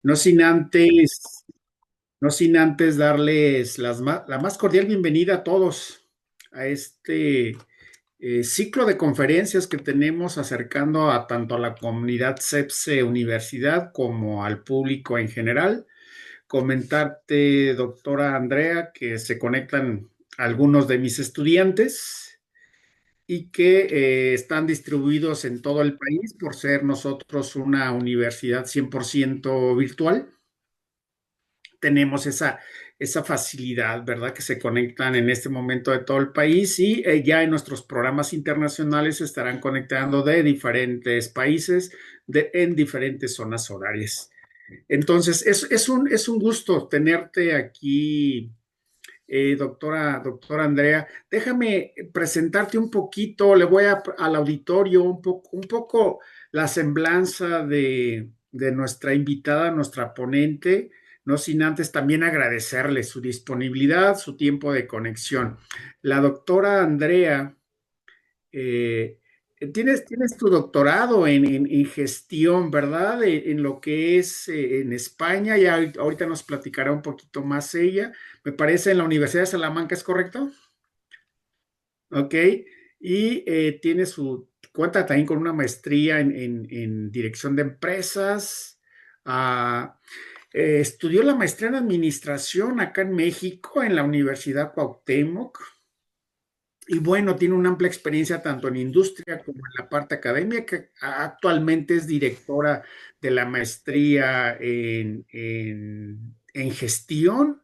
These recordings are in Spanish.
No sin antes, no sin antes darles la más cordial bienvenida a todos a este ciclo de conferencias que tenemos acercando a tanto a la comunidad CEPSE Universidad como al público en general. Comentarte, doctora Andrea, que se conectan algunos de mis estudiantes y que están distribuidos en todo el país por ser nosotros una universidad 100% virtual. Tenemos esa facilidad, ¿verdad? Que se conectan en este momento de todo el país y ya en nuestros programas internacionales se estarán conectando de diferentes países, en diferentes zonas horarias. Entonces, es un gusto tenerte aquí, doctora Andrea. Déjame presentarte un poquito, le voy al auditorio un poco la semblanza de nuestra invitada, nuestra ponente, no sin antes también agradecerle su disponibilidad, su tiempo de conexión. La doctora Andrea eh, tienes tu doctorado en gestión, ¿verdad? En lo que es en España, y ahorita nos platicará un poquito más ella. Me parece en la Universidad de Salamanca, ¿es correcto? Ok. Y cuenta también con una maestría en dirección de empresas. Ah, estudió la maestría en administración acá en México, en la Universidad Cuauhtémoc. Y bueno, tiene una amplia experiencia tanto en industria como en la parte académica. Actualmente es directora de la maestría en gestión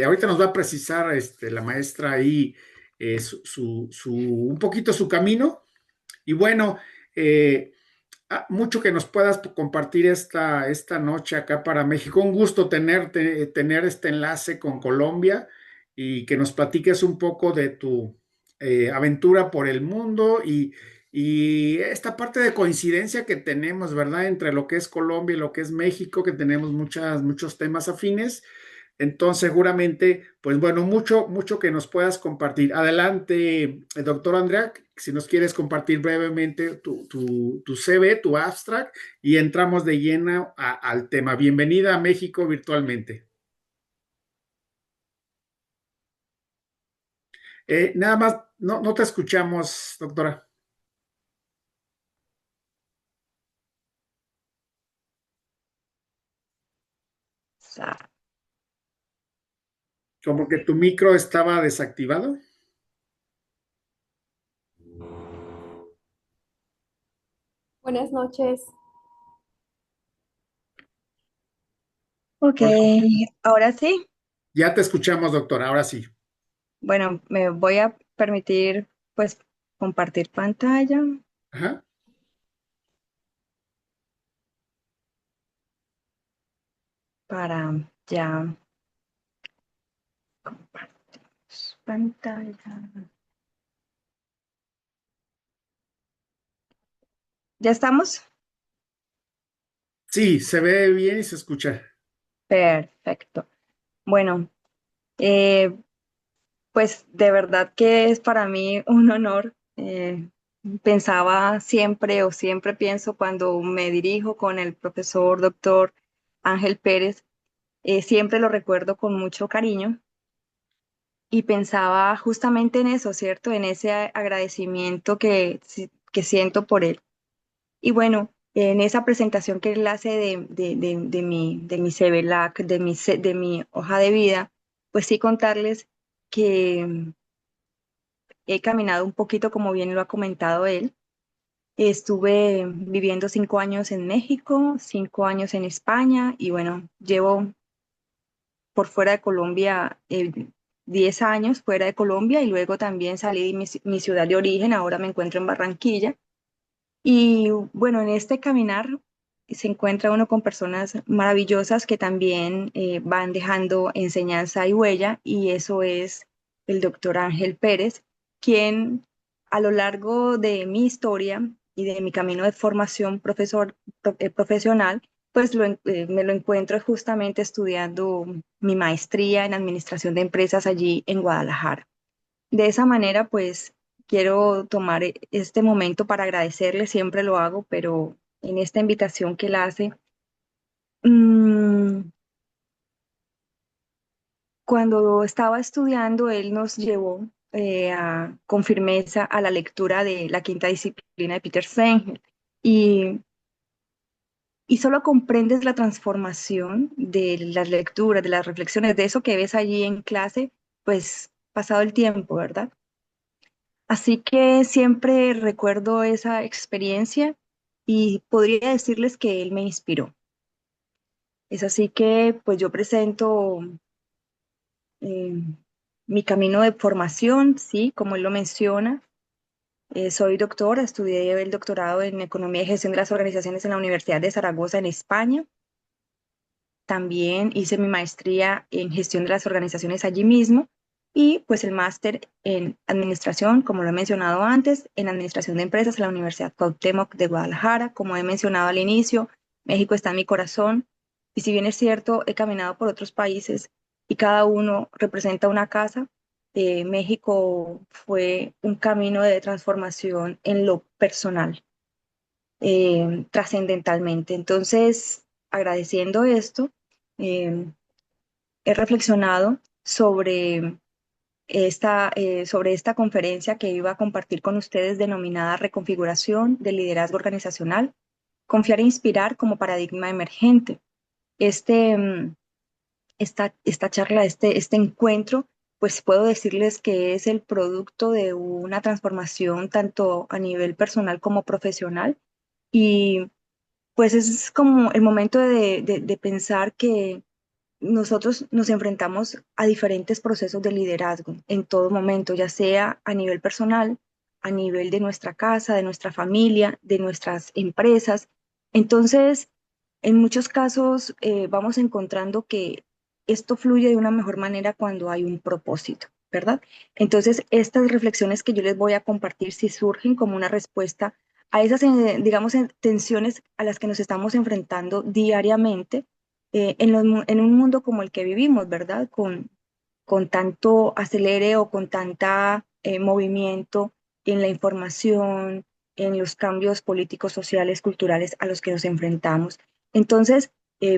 ahorita nos va a precisar la maestra ahí un poquito su camino. Y bueno, eh, mucho que nos puedas compartir esta noche acá para México. Un gusto tener este enlace con Colombia y que nos platiques un poco de tu aventura por el mundo y esta parte de coincidencia que tenemos, ¿verdad? Entre lo que es Colombia y lo que es México, que tenemos muchos temas afines. Entonces, seguramente, pues bueno, mucho que nos puedas compartir. Adelante, doctor Andrea, si nos quieres compartir brevemente tu CV, tu abstract, y entramos de lleno al tema. Bienvenida a México virtualmente. Nada más, no te escuchamos, doctora. Sa- Como que tu micro estaba desactivado. Buenas noches. Ok, Hola. ahora sí. Ya te escuchamos, doctora, ahora sí. Bueno, me voy a permitir pues compartir pantalla Ajá. para ya pantalla. ¿Ya estamos? Sí, se ve bien y se escucha. Perfecto. Bueno, eh, pues de verdad que es para mí un honor. Pensaba siempre o siempre pienso cuando me dirijo con el profesor doctor Ángel Pérez, siempre lo recuerdo con mucho cariño. Y pensaba justamente en eso, ¿cierto? En ese agradecimiento que siento por él. Y bueno, en esa presentación que él hace de mi CVLAC, de mi hoja de vida, pues sí contarles que he caminado un poquito, como bien lo ha comentado él. Estuve viviendo 5 años en México, 5 años en España y bueno, llevo por fuera de Colombia 10 años fuera de Colombia y luego también salí de mi ciudad de origen, ahora me encuentro en Barranquilla. Y bueno, en este caminar se encuentra uno con personas maravillosas que también van dejando enseñanza y huella y eso es el doctor Ángel Pérez, quien a lo largo de mi historia y de mi camino de formación profesional, pues me lo encuentro justamente estudiando mi maestría en administración de empresas allí en Guadalajara. De esa manera, pues quiero tomar este momento para agradecerle, siempre lo hago, pero en esta invitación que él hace Mm, Cuando estaba estudiando, él nos llevó con firmeza a la lectura de La Quinta Disciplina de Peter Senge. Y, y solo comprendes la transformación de las lecturas, de las reflexiones, de eso que ves allí en clase, pues pasado el tiempo, ¿verdad? Así que siempre recuerdo esa experiencia y podría decirles que él me inspiró. Es así que pues yo presento eh, mi camino de formación, sí, como él lo menciona. Soy doctora, estudié el doctorado en Economía y Gestión de las Organizaciones en la Universidad de Zaragoza, en España. También hice mi maestría en Gestión de las Organizaciones allí mismo y pues el máster en Administración, como lo he mencionado antes, en Administración de Empresas en la Universidad Cuauhtémoc de Guadalajara. Como he mencionado al inicio, México está en mi corazón y si bien es cierto, he caminado por otros países y cada uno representa una casa. México fue un camino de transformación en lo personal, trascendentalmente. Entonces, agradeciendo esto, eh, he reflexionado sobre esta conferencia que iba a compartir con ustedes denominada Reconfiguración del Liderazgo Organizacional, Confiar e Inspirar como Paradigma Emergente. Este, mm, esta charla, este encuentro, pues puedo decirles que es el producto de una transformación tanto a nivel personal como profesional. Y pues es como el momento de pensar que nosotros nos enfrentamos a diferentes procesos de liderazgo en todo momento, ya sea a nivel personal, a nivel de nuestra casa, de nuestra familia, de nuestras empresas. Entonces, en muchos casos vamos encontrando que esto fluye de una mejor manera cuando hay un propósito, ¿verdad? Entonces, estas reflexiones que yo les voy a compartir si surgen como una respuesta a esas, digamos, tensiones a las que nos estamos enfrentando diariamente en un mundo como el que vivimos, ¿verdad? Con tanto acelere o con tanta movimiento en la información, en los cambios políticos, sociales, culturales a los que nos enfrentamos. Entonces,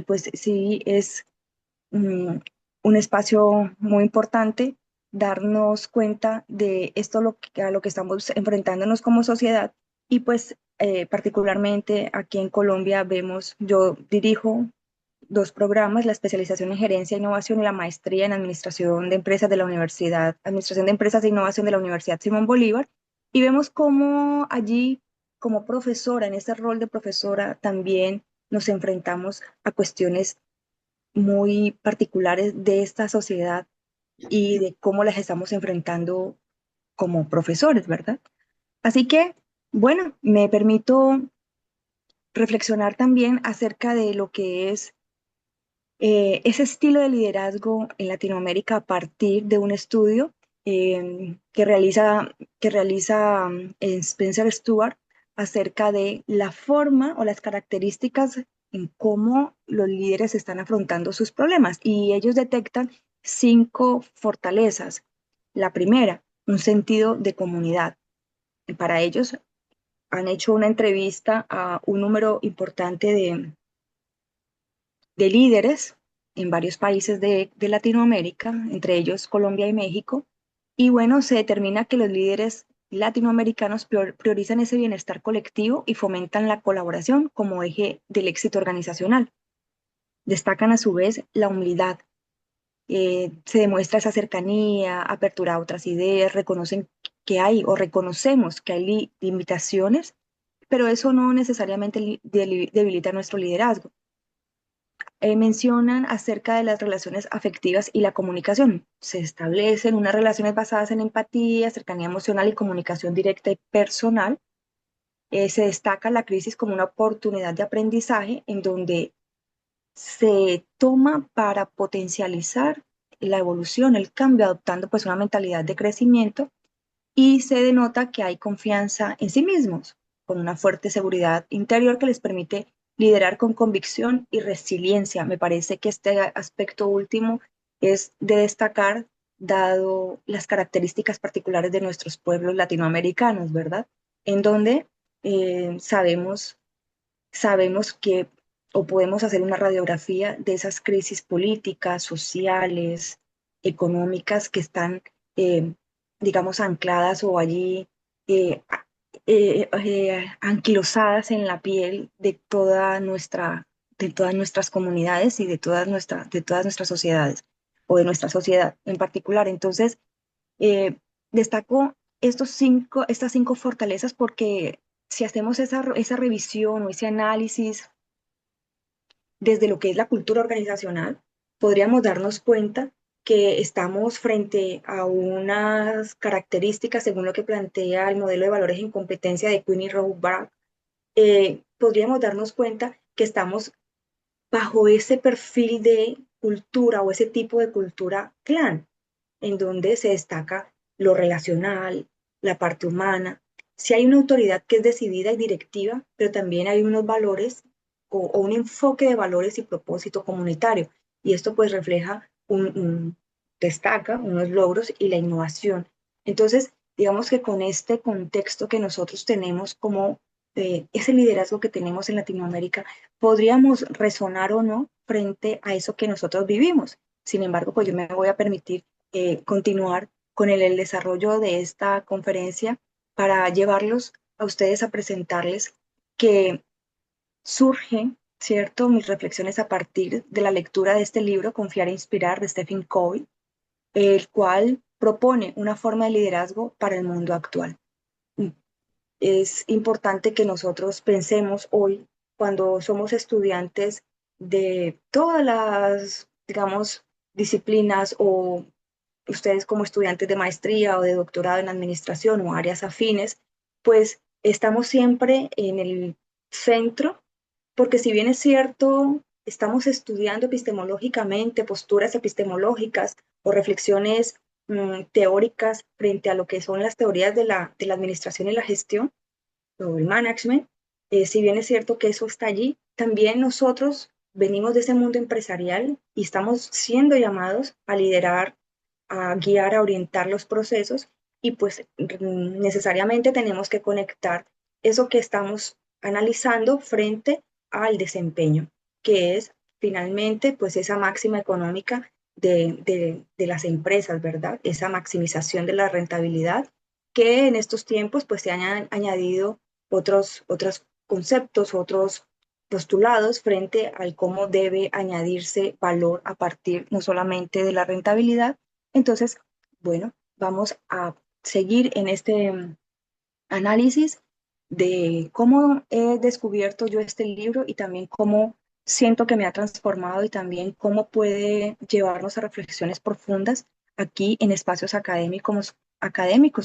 pues sí, es mm, un espacio muy importante darnos cuenta de esto a lo que estamos enfrentándonos como sociedad y pues particularmente aquí en Colombia vemos, yo dirijo dos programas, la especialización en gerencia e innovación y la maestría en administración de empresas de la Universidad, administración de empresas e innovación de la Universidad Simón Bolívar, y vemos cómo allí, como profesora, en ese rol de profesora, también nos enfrentamos a cuestiones muy particulares de esta sociedad y de cómo las estamos enfrentando como profesores, ¿verdad? Así que, bueno, me permito reflexionar también acerca de lo que es ese estilo de liderazgo en Latinoamérica a partir de un estudio que realiza Spencer Stuart acerca de la forma o las características en cómo los líderes están afrontando sus problemas. Y ellos detectan 5 fortalezas. La primera, un sentido de comunidad. Para ellos han hecho una entrevista a un número importante de líderes en varios países de Latinoamérica, entre ellos Colombia y México. Y bueno, se determina que los líderes latinoamericanos priorizan ese bienestar colectivo y fomentan la colaboración como eje del éxito organizacional. Destacan a su vez la humildad. Se demuestra esa cercanía, apertura a otras ideas, reconocen que hay o reconocemos que hay limitaciones, pero eso no necesariamente debilita nuestro liderazgo. Mencionan acerca de las relaciones afectivas y la comunicación. Se establecen unas relaciones basadas en empatía, cercanía emocional y comunicación directa y personal. Se destaca la crisis como una oportunidad de aprendizaje en donde se toma para potencializar la evolución, el cambio, adoptando pues una mentalidad de crecimiento y se denota que hay confianza en sí mismos, con una fuerte seguridad interior que les permite liderar con convicción y resiliencia. Me parece que este aspecto último es de destacar, dado las características particulares de nuestros pueblos latinoamericanos, ¿verdad? En donde sabemos que o podemos hacer una radiografía de esas crisis políticas, sociales, económicas que están, eh, digamos, ancladas o allí anquilosadas en la piel de todas nuestras comunidades y de todas nuestras sociedades, o de nuestra sociedad en particular. Entonces, destaco estas cinco fortalezas porque si hacemos esa revisión o ese análisis desde lo que es la cultura organizacional, podríamos darnos cuenta que estamos frente a unas características, según lo que plantea el modelo de valores en competencia de Quinn y Rothbard, podríamos darnos cuenta que estamos bajo ese perfil de cultura o ese tipo de cultura clan, en donde se destaca lo relacional, la parte humana. Si hay una autoridad que es decidida y directiva, pero también hay unos valores o un enfoque de valores y propósito comunitario. Y esto pues refleja destaca unos logros y la innovación. Entonces, digamos que con este contexto que nosotros tenemos como ese liderazgo que tenemos en Latinoamérica, podríamos resonar o no frente a eso que nosotros vivimos. Sin embargo, pues yo me voy a permitir continuar con el desarrollo de esta conferencia para llevarlos a ustedes a presentarles que surge, ¿cierto?, mis reflexiones a partir de la lectura de este libro, Confiar e Inspirar, de Stephen Covey, el cual propone una forma de liderazgo para el mundo actual. Es importante que nosotros pensemos hoy, cuando somos estudiantes de todas las, digamos, disciplinas, o ustedes como estudiantes de maestría o de doctorado en administración o áreas afines, pues estamos siempre en el centro, porque si bien es cierto, estamos estudiando epistemológicamente posturas epistemológicas o reflexiones teóricas frente a lo que son las teorías de la administración y la gestión o el management, si bien es cierto que eso está allí, también nosotros venimos de ese mundo empresarial y estamos siendo llamados a liderar, a guiar, a orientar los procesos, y pues necesariamente tenemos que conectar eso que estamos analizando frente al desempeño, que es finalmente pues esa máxima económica de las empresas, ¿verdad? Esa maximización de la rentabilidad que en estos tiempos pues se han añadido otros conceptos, otros postulados frente al cómo debe añadirse valor a partir no solamente de la rentabilidad. Entonces, bueno, vamos a seguir en este análisis de cómo he descubierto yo este libro y también cómo siento que me ha transformado, y también cómo puede llevarnos a reflexiones profundas aquí en espacios académicos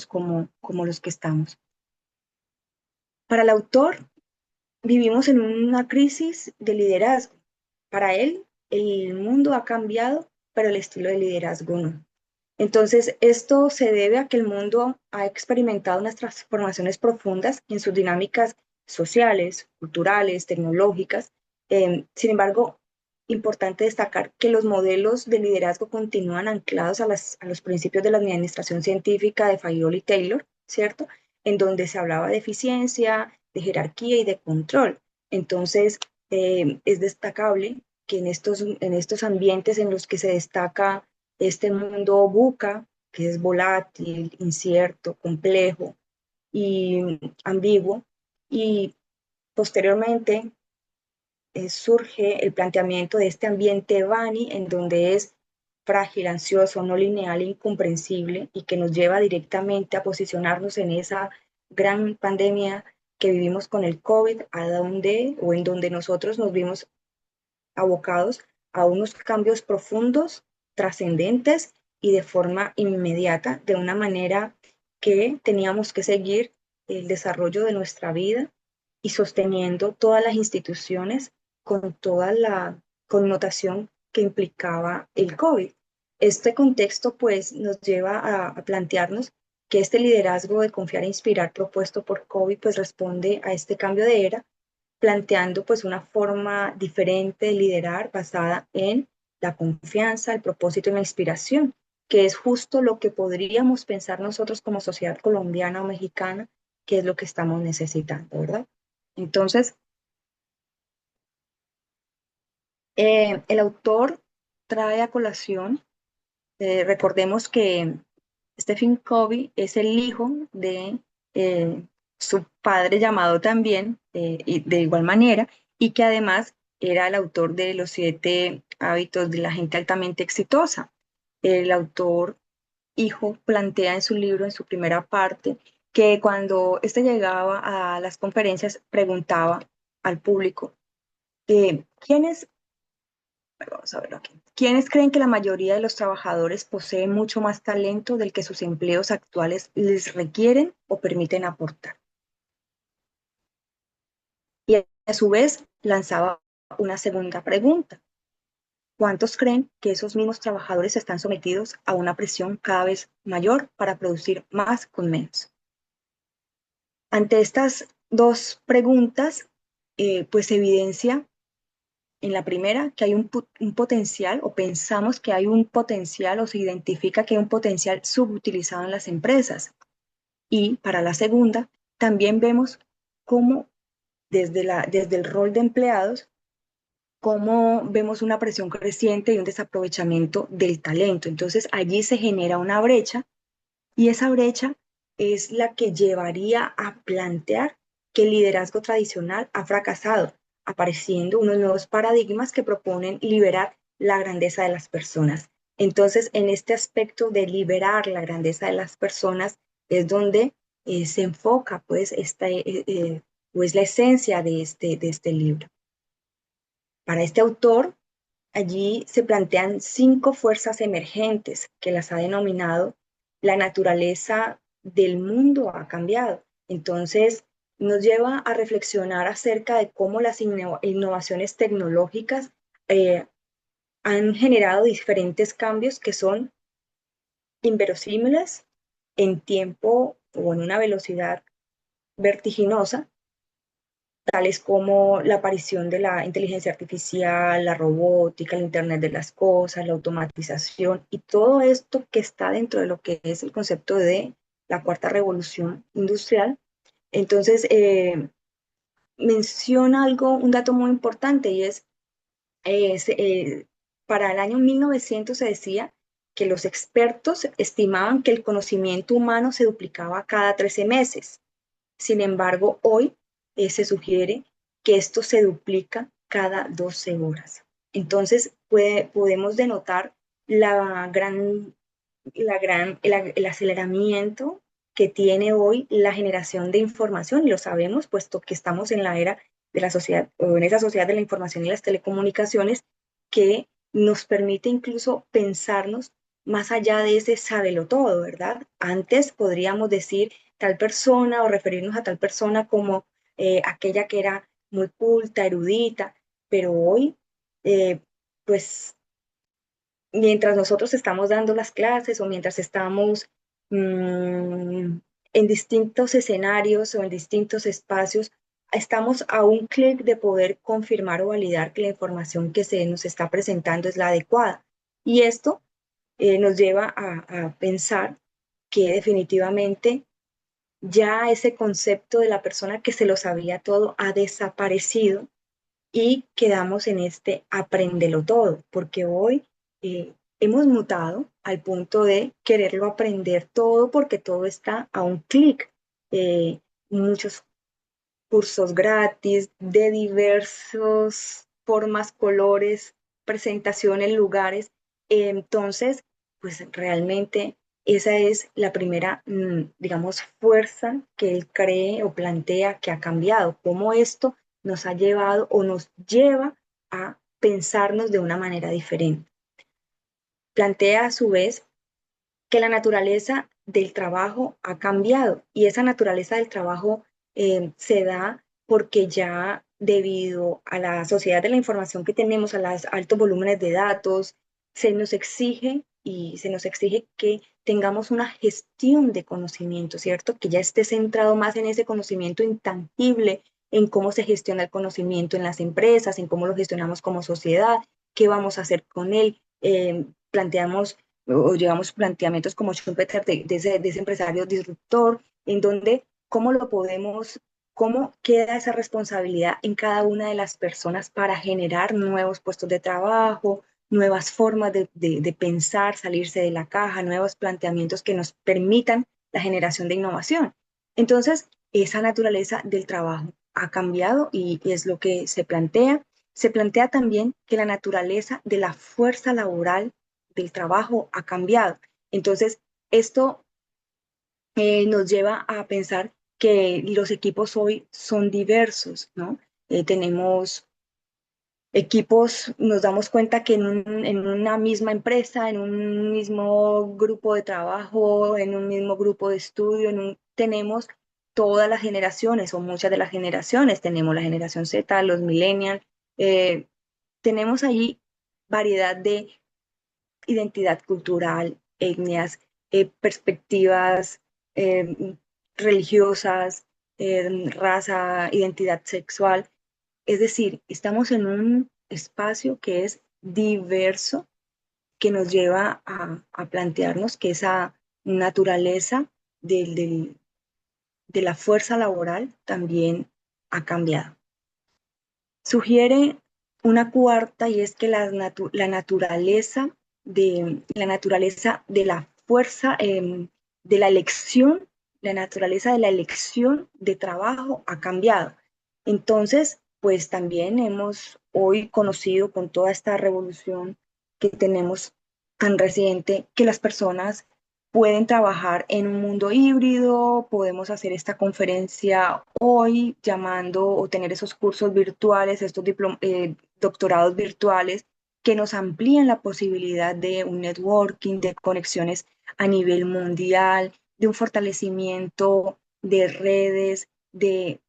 como los que estamos. Para el autor, vivimos en una crisis de liderazgo. Para él, el mundo ha cambiado, pero el estilo de liderazgo no. Entonces, esto se debe a que el mundo ha experimentado unas transformaciones profundas en sus dinámicas sociales, culturales, tecnológicas. Sin embargo, importante destacar que los modelos de liderazgo continúan anclados a los principios de la administración científica de Fayol y Taylor, ¿cierto? En donde se hablaba de eficiencia, de jerarquía y de control. Entonces, es destacable que en estos ambientes en los que se destaca este mundo VUCA, que es volátil, incierto, complejo y ambiguo, y posteriormente surge el planteamiento de este ambiente Bani, en donde es frágil, ansioso, no lineal, incomprensible, y que nos lleva directamente a posicionarnos en esa gran pandemia que vivimos con el COVID, en donde nosotros nos vimos abocados a unos cambios profundos, trascendentes y de forma inmediata, de una manera que teníamos que seguir el desarrollo de nuestra vida y sosteniendo todas las instituciones con toda la connotación que implicaba el COVID. Este contexto pues nos lleva a plantearnos que este liderazgo de confiar e inspirar propuesto por COVID pues responde a este cambio de era, planteando pues una forma diferente de liderar basada en la confianza, el propósito y la inspiración, que es justo lo que podríamos pensar nosotros como sociedad colombiana o mexicana, que es lo que estamos necesitando, ¿verdad? Entonces, El autor trae a colación, recordemos que Stephen Covey es el hijo de su padre llamado también, y de igual manera, y que además era el autor de Los 7 hábitos de la gente altamente exitosa. El autor hijo plantea en su libro, en su primera parte, que cuando éste llegaba a las conferencias preguntaba al público, ¿quiénes, vamos a verlo aquí, ¿quiénes creen que la mayoría de los trabajadores poseen mucho más talento del que sus empleos actuales les requieren o permiten aportar? Y a su vez lanzaba una segunda pregunta. ¿Cuántos creen que esos mismos trabajadores están sometidos a una presión cada vez mayor para producir más con menos? Ante estas dos preguntas, pues evidencia en la primera que hay un potencial, o pensamos que hay un potencial, o se identifica que hay un potencial subutilizado en las empresas. Y para la segunda, también vemos cómo desde el rol de empleados, cómo vemos una presión creciente y un desaprovechamiento del talento. Entonces allí se genera una brecha, y esa brecha es la que llevaría a plantear que el liderazgo tradicional ha fracasado, apareciendo unos nuevos paradigmas que proponen liberar la grandeza de las personas. Entonces, en este aspecto de liberar la grandeza de las personas es donde se enfoca pues la esencia de este libro. Para este autor, allí se plantean 5 fuerzas emergentes que las ha denominado la naturaleza del mundo ha cambiado. Entonces, nos lleva a reflexionar acerca de cómo las innovaciones tecnológicas eh, han generado diferentes cambios que son inverosímiles en tiempo o en una velocidad vertiginosa, tales como la aparición de la inteligencia artificial, la robótica, el Internet de las cosas, la automatización y todo esto que está dentro de lo que es el concepto de la cuarta revolución industrial. Entonces, menciona un dato muy importante, y es, eh, se- eh, para el año 1900 se decía que los expertos estimaban que el conocimiento humano se duplicaba cada 13 meses. Sin embargo, hoy se sugiere que esto se duplica cada 12 horas. Entonces, podemos denotar la gran, el aceleramiento que tiene hoy la generación de información, y lo sabemos puesto que estamos en la era de la sociedad, o en esa sociedad de la información y las telecomunicaciones, que nos permite incluso pensarnos más allá de ese sábelo todo, ¿verdad? Antes podríamos decir tal persona o referirnos a tal persona como aquella que era muy culta, erudita, pero hoy, eh, pues mientras nosotros estamos dando las clases, o mientras estamos mmm, en distintos escenarios o en distintos espacios, estamos a un clic de poder confirmar o validar que la información que se nos está presentando es la adecuada. Y esto nos lleva a pensar que definitivamente ya ese concepto de la persona que se lo sabía todo ha desaparecido, y quedamos en este apréndelo todo, porque hoy hemos mutado al punto de quererlo aprender todo porque todo está a un clic. Muchos cursos gratis de diversas formas, colores, presentaciones, lugares. Entonces, pues realmente esa es la primera, digamos, fuerza que él cree o plantea que ha cambiado, cómo esto nos ha llevado o nos lleva a pensarnos de una manera diferente. Plantea a su vez que la naturaleza del trabajo ha cambiado, y esa naturaleza del trabajo se da porque ya debido a la sociedad de la información que tenemos, a los altos volúmenes de datos, se nos exige que tengamos una gestión de conocimiento, ¿cierto? Que ya esté centrado más en ese conocimiento intangible, en cómo se gestiona el conocimiento en las empresas, en cómo lo gestionamos como sociedad, qué vamos a hacer con él. Planteamos o llevamos planteamientos como Schumpeter de ese empresario disruptor, en donde cómo lo podemos cómo queda esa responsabilidad en cada una de las personas para generar nuevos puestos de trabajo, nuevas formas de pensar, salirse de la caja, nuevos planteamientos que nos permitan la generación de innovación. Entonces, esa naturaleza del trabajo ha cambiado y es lo que se plantea. Se plantea también que la naturaleza de la fuerza laboral del trabajo ha cambiado. Entonces, esto nos lleva a pensar que los equipos hoy son diversos, ¿no? Tenemos equipos, nos damos cuenta que en una misma empresa, en un mismo grupo de trabajo, en un mismo grupo de estudio, tenemos todas las generaciones o muchas de las generaciones. Tenemos la generación Z, los millennials, eh, tenemos allí variedad de identidad cultural, etnias, perspectivas eh, religiosas, raza, identidad sexual. Es decir, estamos en un espacio que es diverso, que nos lleva a plantearnos que esa naturaleza del, del, de la fuerza laboral también ha cambiado. Sugiere una cuarta y es que la naturaleza de la fuerza, de la elección, la naturaleza de la elección de trabajo ha cambiado. Entonces, pues también hemos hoy conocido con toda esta revolución que tenemos tan reciente que las personas pueden trabajar en un mundo híbrido, podemos hacer esta conferencia hoy llamando o tener esos cursos virtuales, estos doctorados virtuales que nos amplían la posibilidad de un networking, de conexiones a nivel mundial, de un fortalecimiento de redes, de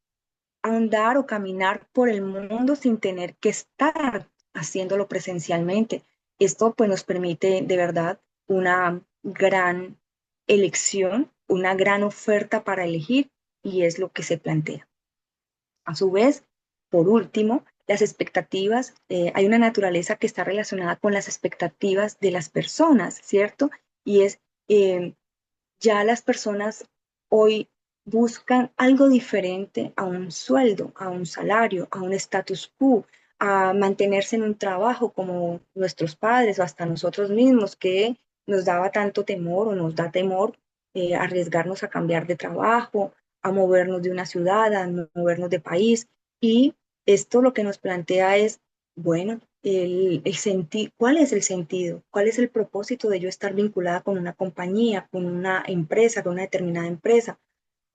andar o caminar por el mundo sin tener que estar haciéndolo presencialmente. Esto pues nos permite de verdad una gran elección, una gran oferta para elegir y es lo que se plantea. A su vez, por último, las expectativas, hay una naturaleza que está relacionada con las expectativas de las personas, ¿cierto? Y es eh, ya las personas hoy buscan algo diferente a un sueldo, a un salario, a un status quo, a mantenerse en un trabajo como nuestros padres o hasta nosotros mismos, que nos daba tanto temor o nos da temor arriesgarnos a cambiar de trabajo, a movernos de una ciudad, a movernos de país. Y esto lo que nos plantea es, bueno, ¿cuál es el sentido? ¿Cuál es el propósito de yo estar vinculada con una compañía, con una empresa, con una determinada empresa?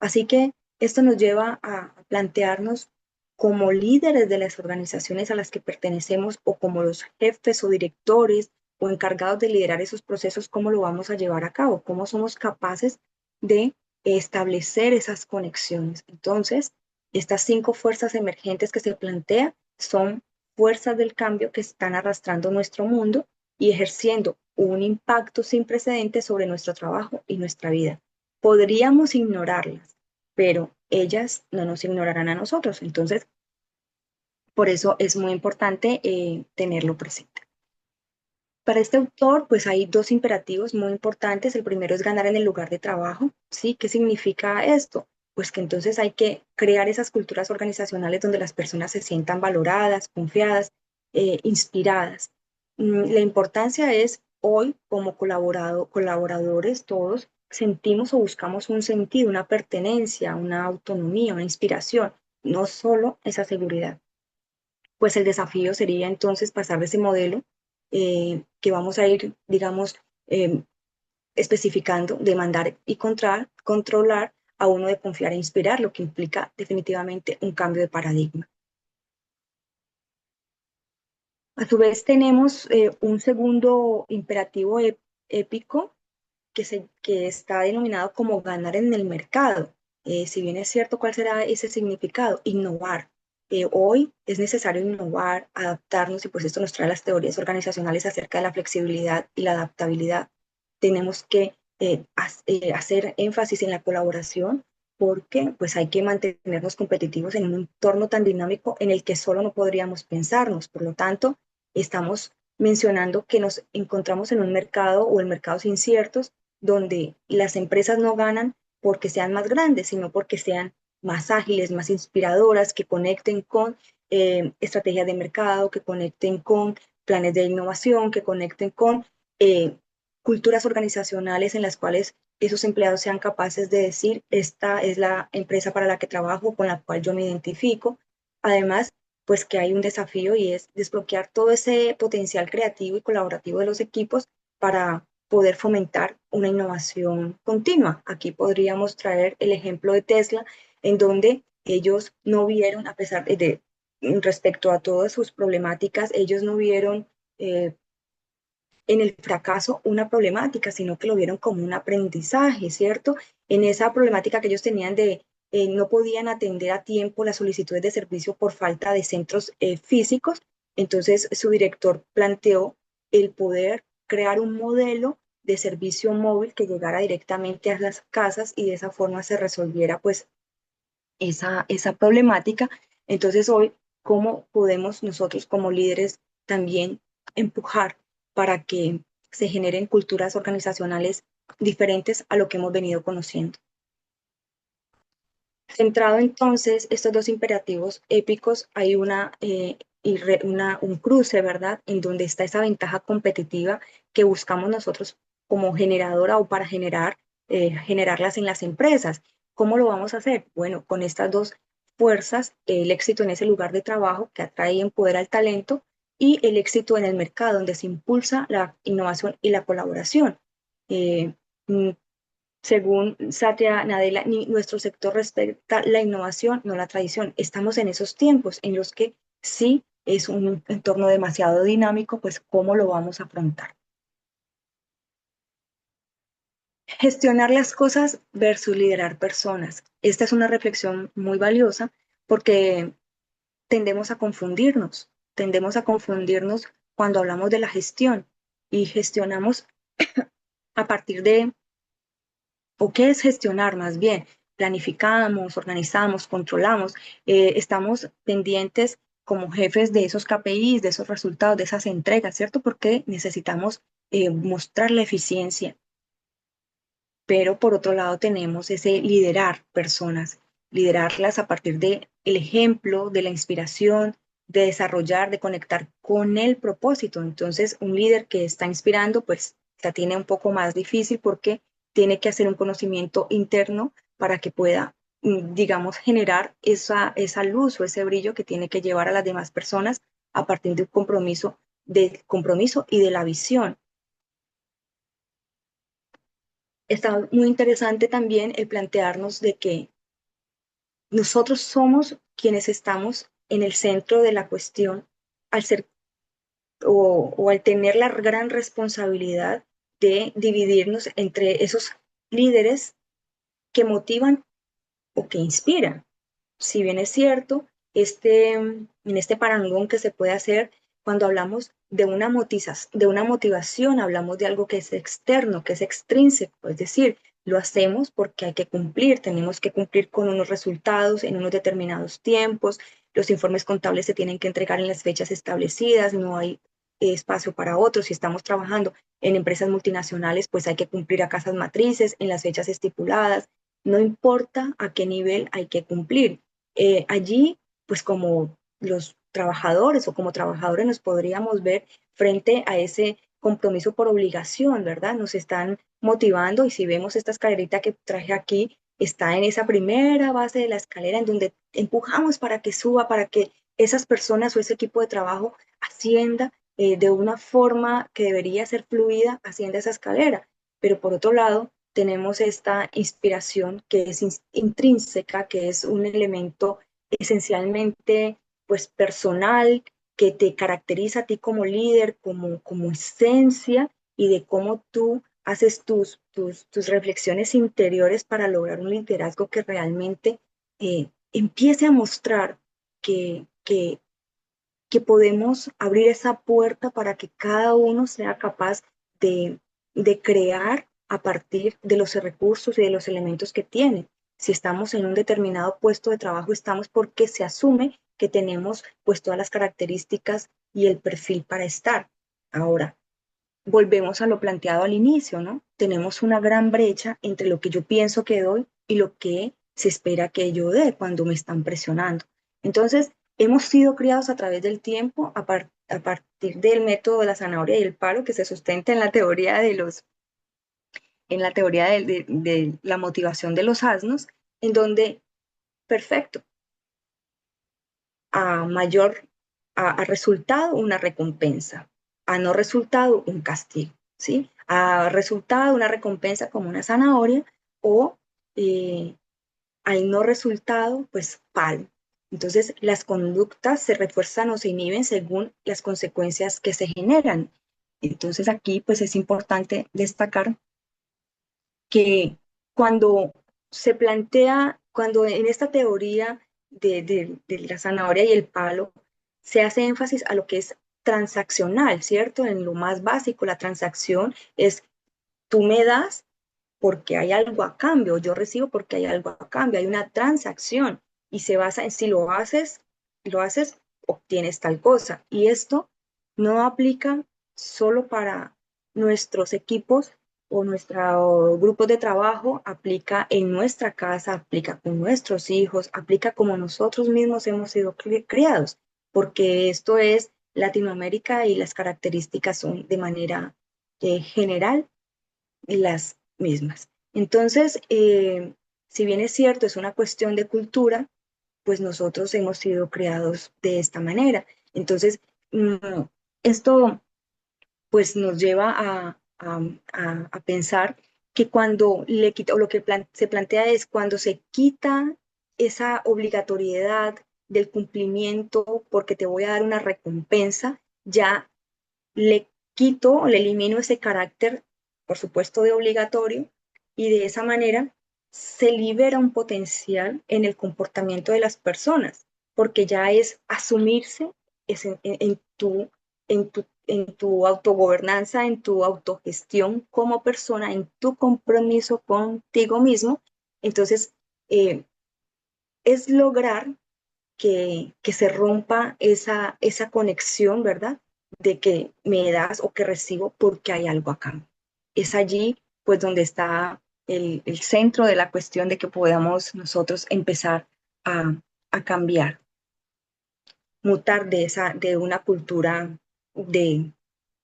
Así que esto nos lleva a plantearnos como líderes de las organizaciones a las que pertenecemos o como los jefes o directores o encargados de liderar esos procesos, cómo lo vamos a llevar a cabo, cómo somos capaces de establecer esas conexiones. Entonces, estas 5 fuerzas emergentes que se plantea son fuerzas del cambio que están arrastrando nuestro mundo y ejerciendo un impacto sin precedentes sobre nuestro trabajo y nuestra vida. Podríamos ignorarlas, pero ellas no nos ignorarán a nosotros. Entonces, por eso es muy importante tenerlo presente. Para este autor, pues hay 2 imperativos muy importantes. El primero es ganar en el lugar de trabajo. ¿Sí? ¿Qué significa esto? Pues que entonces hay que crear esas culturas organizacionales donde las personas se sientan valoradas, confiadas, inspiradas. La importancia es hoy, como colaboradores, todos sentimos o buscamos un sentido, una pertenencia, una autonomía, una inspiración, no solo esa seguridad. Pues el desafío sería entonces pasar de ese modelo que vamos a ir, digamos, eh, especificando, de mandar y controlar a uno de confiar e inspirar, lo que implica definitivamente un cambio de paradigma. A su vez tenemos un segundo imperativo épico que está denominado como ganar en el mercado. Si bien es cierto, ¿cuál será ese significado? Innovar. Hoy es necesario innovar, adaptarnos, y pues esto nos trae las teorías organizacionales acerca de la flexibilidad y la adaptabilidad. Tenemos que hacer énfasis en la colaboración porque pues hay que mantenernos competitivos en un entorno tan dinámico en el que solo no podríamos pensarnos. Por lo tanto, estamos mencionando que nos encontramos en un mercado o en mercados inciertos donde las empresas no ganan porque sean más grandes, sino porque sean más ágiles, más inspiradoras, que conecten con estrategias de mercado, que conecten con planes de innovación, que conecten con eh, culturas organizacionales en las cuales esos empleados sean capaces de decir, esta es la empresa para la que trabajo, con la cual yo me identifico. Además, pues que hay un desafío y es desbloquear todo ese potencial creativo y colaborativo de los equipos para poder fomentar una innovación continua. Aquí podríamos traer el ejemplo de Tesla, en donde ellos no vieron, a pesar respecto a todas sus problemáticas, ellos no vieron eh, en el fracaso una problemática, sino que lo vieron como un aprendizaje, ¿cierto? En esa problemática que ellos tenían de no podían atender a tiempo las solicitudes de servicio por falta de centros físicos, entonces su director planteó el poder crear un modelo de servicio móvil que llegara directamente a las casas y de esa forma se resolviera pues esa problemática. Entonces hoy, ¿cómo podemos nosotros como líderes también empujar para que se generen culturas organizacionales diferentes a lo que hemos venido conociendo? Centrado entonces estos dos imperativos épicos, hay un cruce, ¿verdad? En donde está esa ventaja competitiva que buscamos nosotros como generadora o para generarlas en las empresas. ¿Cómo lo vamos a hacer? Bueno, con estas dos fuerzas, el éxito en ese lugar de trabajo que atrae y empodera al talento y el éxito en el mercado, donde se impulsa la innovación y la colaboración. Eh, mm, Según Satya Nadella, nuestro sector respeta la innovación, no la tradición. Estamos en esos tiempos en los que sí es un entorno demasiado dinámico, pues ¿cómo lo vamos a afrontar? Gestionar las cosas versus liderar personas. Esta es una reflexión muy valiosa porque tendemos a confundirnos cuando hablamos de la gestión y gestionamos a partir de ¿o qué es gestionar más bien? Planificamos, organizamos, controlamos, estamos pendientes como jefes de esos KPIs, de esos resultados, de esas entregas, ¿cierto? Porque necesitamos mostrar la eficiencia, pero por otro lado tenemos ese liderar personas, liderarlas a partir de el ejemplo, de la inspiración, de desarrollar, de conectar con el propósito. Entonces, un líder que está inspirando, pues la tiene un poco más difícil porque tiene que hacer un conocimiento interno para que pueda, digamos, generar esa luz o ese brillo que tiene que llevar a las demás personas a partir de un compromiso, del compromiso y de la visión. Está muy interesante también el plantearnos de que nosotros somos quienes estamos en el centro de la cuestión al ser o al tener la gran responsabilidad de dividirnos entre esos líderes que motivan o que inspiran. Si bien es cierto, en este parangón que se puede hacer cuando hablamos de una motivación, hablamos de algo que es externo, que es extrínseco, es decir, lo hacemos porque hay que cumplir, tenemos que cumplir con unos resultados en unos determinados tiempos, los informes contables se tienen que entregar en las fechas establecidas, no hay espacio para otros, si estamos trabajando en empresas multinacionales, pues hay que cumplir a casas matrices en las fechas estipuladas, no importa a qué nivel hay que cumplir. Allí, pues como los trabajadores o como trabajadores nos podríamos ver frente a ese compromiso por obligación, ¿verdad? Nos están motivando y si vemos esta escalerita que traje aquí, está en esa primera base de la escalera en donde empujamos para que suba, para que esas personas o ese equipo de trabajo ascienda de una forma que debería ser fluida, ascienda esa escalera. Pero por otro lado, tenemos esta inspiración que es intrínseca, que es un elemento esencialmente pues personal, que te caracteriza a ti como líder, como esencia y de cómo tú haces tus reflexiones interiores para lograr un liderazgo que realmente empiece a mostrar que podemos abrir esa puerta para que cada uno sea capaz de, de crear a partir de los recursos y de los elementos que tiene. Si estamos en un determinado puesto de trabajo, estamos porque se asume que tenemos pues todas las características y el perfil para estar. Ahora, volvemos a lo planteado al inicio, ¿no? Tenemos una gran brecha entre lo que yo pienso que doy y lo que se espera que yo dé cuando me están presionando. Entonces, hemos sido criados a través del tiempo a partir del método de la zanahoria y el palo que se sustenta en la teoría en la teoría de la motivación de los asnos, en donde, perfecto, a mayor, a resultado una recompensa, a no resultado un castigo, ¿sí? A resultado una recompensa como una zanahoria o eh, al no resultado, pues palo. Entonces, las conductas se refuerzan o se inhiben según las consecuencias que se generan. Entonces, aquí, pues es importante destacar que cuando se plantea, cuando en esta teoría de la zanahoria y el palo, se hace énfasis a lo que es transaccional, ¿cierto? En lo más básico, la transacción es tú me das porque hay algo a cambio, yo recibo porque hay algo a cambio, hay una transacción y se basa en si lo haces, obtienes tal cosa. Y esto no aplica solo para nuestros equipos o nuestros grupos de trabajo, aplica en nuestra casa, aplica con nuestros hijos, aplica como nosotros mismos hemos sido criados, porque esto es Latinoamérica y las características son de manera general las mismas. Entonces, si bien es cierto, es una cuestión de cultura, pues nosotros hemos sido creados de esta manera. Entonces, esto pues nos lleva a pensar que cuando le quita, o lo que se plantea es cuando se quita esa obligatoriedad del cumplimiento porque te voy a dar una recompensa, ya le quito o le elimino ese carácter, por supuesto, de obligatorio, y de esa manera se libera un potencial en el comportamiento de las personas, porque ya es asumirse en tu autogobernanza, en tu autogestión como persona, en tu compromiso contigo mismo. Entonces, eh, es lograr que se rompa esa conexión, ¿verdad? De que me das o que recibo porque hay algo acá. Es allí, pues, donde está el centro de la cuestión de que podamos nosotros empezar a, a cambiar, mutar de una cultura de,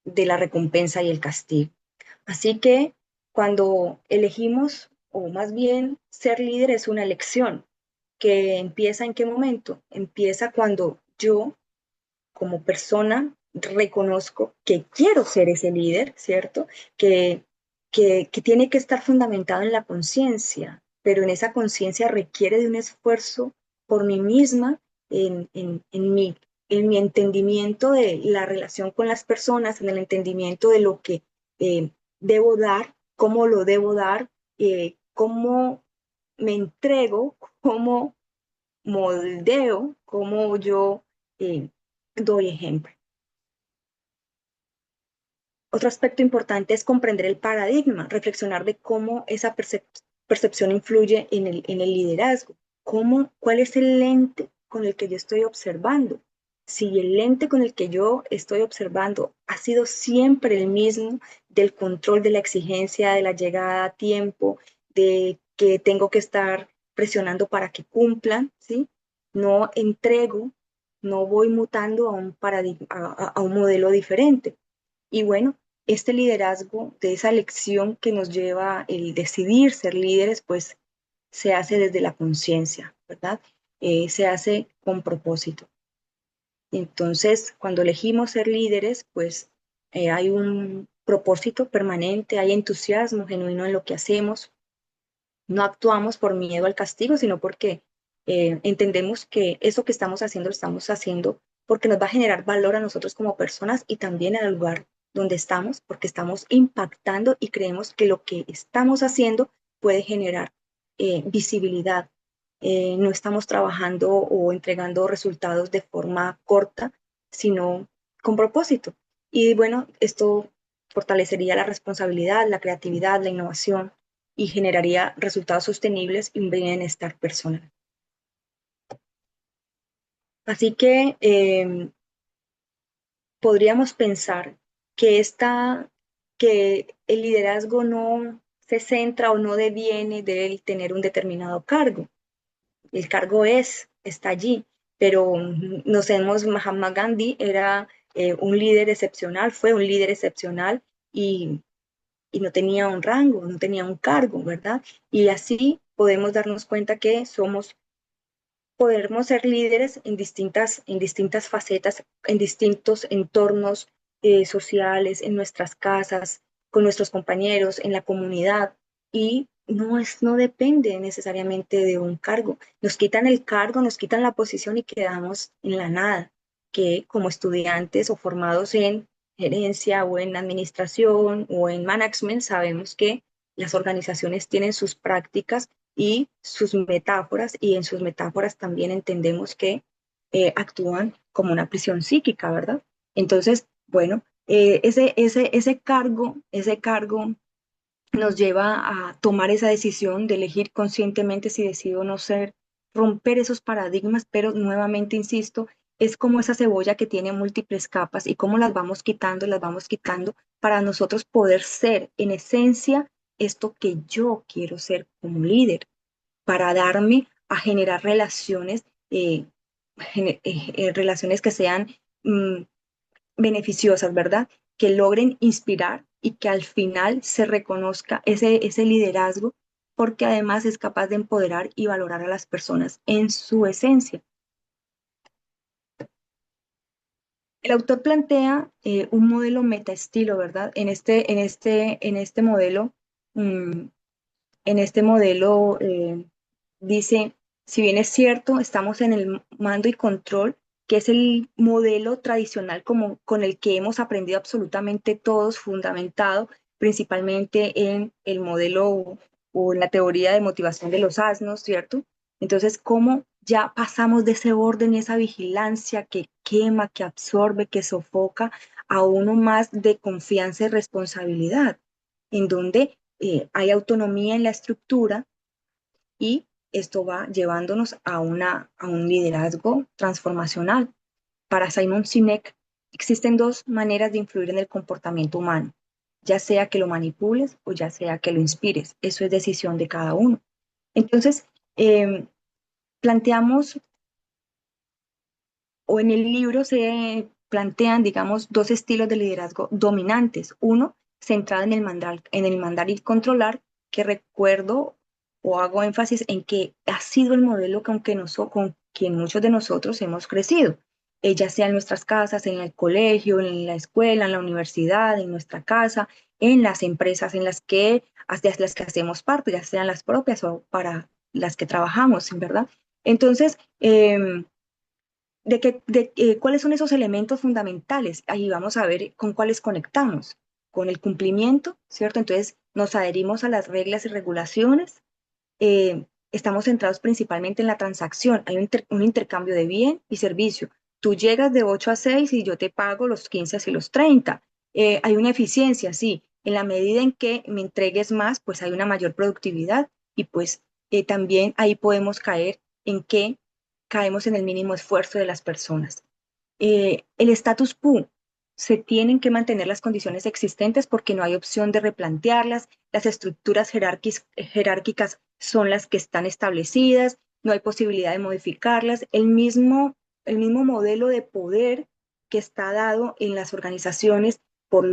de la recompensa y el castigo. Así que cuando elegimos, o más bien ser líder es una elección, que empieza en qué momento? Empieza cuando yo como persona reconozco que quiero ser ese líder, ¿cierto? Que, que tiene que estar fundamentado en la conciencia, pero en esa conciencia requiere de un esfuerzo por mí misma, en mi entendimiento de la relación con las personas, en el entendimiento de lo que debo dar, cómo lo debo dar, cómo me entrego, cómo moldeo, cómo yo eh, doy ejemplo. Otro aspecto importante es comprender el paradigma, reflexionar de cómo esa percepción influye en el liderazgo, cuál es el lente con el que yo estoy observando. Si el lente con el que yo estoy observando ha sido siempre el mismo del control de la exigencia, de la llegada a tiempo, de que tengo que estar presionando para que cumplan, ¿sí? No entrego, no voy mutando a un paradigma, a un modelo diferente. Y bueno, este liderazgo de esa elección que nos lleva el decidir ser líderes, pues se hace desde la conciencia, ¿verdad? Se hace con propósito. Entonces, cuando elegimos ser líderes, pues hay un propósito permanente, hay entusiasmo genuino en lo que hacemos. No actuamos por miedo al castigo, sino porque entendemos que eso que estamos haciendo lo estamos haciendo porque nos va a generar valor a nosotros como personas y también al lugar donde estamos, porque estamos impactando y creemos que lo que estamos haciendo puede generar visibilidad. No estamos trabajando o entregando resultados de forma corta, sino con propósito. Y bueno, esto fortalecería la responsabilidad, la creatividad, la innovación y generaría resultados sostenibles y un bienestar personal. Así que podríamos pensar que, que el liderazgo no se centra o no deviene de él tener un determinado cargo, el cargo está allí, pero Mahatma Gandhi era un líder excepcional, fue un líder excepcional y, y no tenía un rango, no tenía un cargo, ¿verdad? Y así podemos darnos cuenta que podemos ser líderes en distintas facetas, en distintos entornos sociales, en nuestras casas, con nuestros compañeros, en la comunidad. Y no depende necesariamente de un cargo. Nos quitan el cargo, nos quitan la posición y quedamos en la nada, que como estudiantes o formados en gerencia o en administración o en management, sabemos que las organizaciones tienen sus prácticas y sus metáforas, y en sus metáforas también entendemos que actúan como una prisión psíquica, ¿verdad? Entonces, bueno, ese cargo nos lleva a tomar esa decisión de elegir conscientemente si decido no ser, romper esos paradigmas, pero nuevamente insisto, es como esa cebolla que tiene múltiples capas y cómo las vamos quitando para nosotros poder ser en esencia esto que yo quiero ser como líder, para darme a generar relaciones, relaciones que sean mm, beneficiosas, ¿verdad? Que logren inspirar y que al final se reconozca ese liderazgo, porque además es capaz de empoderar y valorar a las personas en su esencia. El autor plantea un modelo metaestilo, ¿verdad? En este modelo, mm, dice, si bien es cierto, estamos en el mando y control, que es el modelo tradicional como, con el que hemos aprendido absolutamente todos, fundamentado principalmente en el modelo o en la teoría de motivación de los asnos, ¿cierto? Entonces, ¿cómo ya pasamos de ese orden y esa vigilancia que quema, que absorbe, que sofoca a uno más de confianza y responsabilidad, en donde hay autonomía en la estructura y esto va llevándonos a un liderazgo transformacional? Para Simon Sinek, existen dos maneras de influir en el comportamiento humano, ya sea que lo manipules o ya sea que lo inspires. Eso es decisión de cada uno. Entonces, eh, planteamos, o en el libro se plantean, digamos, dos estilos de liderazgo dominantes. Uno, centrado en el mandar y controlar, que recuerdo o hago énfasis en que ha sido el modelo con quien muchos de nosotros hemos crecido, ya sea en nuestras casas, en el colegio, en la escuela, en la universidad, en nuestra casa, en las empresas de las que hacemos parte, ya sean las propias o para las que trabajamos, ¿verdad? Entonces, cuáles son esos elementos fundamentales. Ahí vamos a ver con cuáles conectamos. Con el cumplimiento, ¿cierto? Entonces nos adherimos a las reglas y regulaciones. Estamos centrados principalmente en la transacción. Hay un intercambio de bien y servicio. Tú llegas de 8 a 6 y yo te pago los 15 y los 30. Hay una eficiencia, sí. En la medida en que me entregues más, pues hay una mayor productividad y pues también ahí podemos caer en que caemos en el mínimo esfuerzo de las personas. El status quo, se tienen que mantener las condiciones existentes porque no hay opción de replantearlas, las estructuras jerárquicas son las que están establecidas, no hay posibilidad de modificarlas, el mismo modelo de poder que está dado en las organizaciones por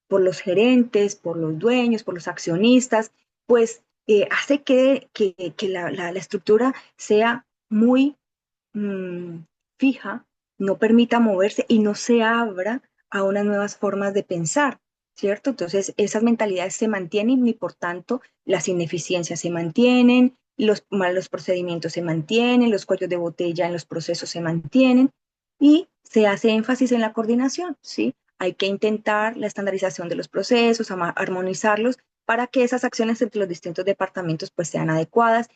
por los gerentes, por los dueños, por los accionistas, pues hace que la estructura sea muy mmm, fija, no permita moverse y no se abra a unas nuevas formas de pensar, ¿cierto? Entonces, esas mentalidades se mantienen y por tanto las ineficiencias se mantienen, los malos procedimientos se mantienen, los cuellos de botella en los procesos se mantienen y se hace énfasis en la coordinación, ¿sí? Hay que intentar la estandarización de los procesos, armonizarlos para que esas acciones entre los distintos departamentos pues sean adecuadas.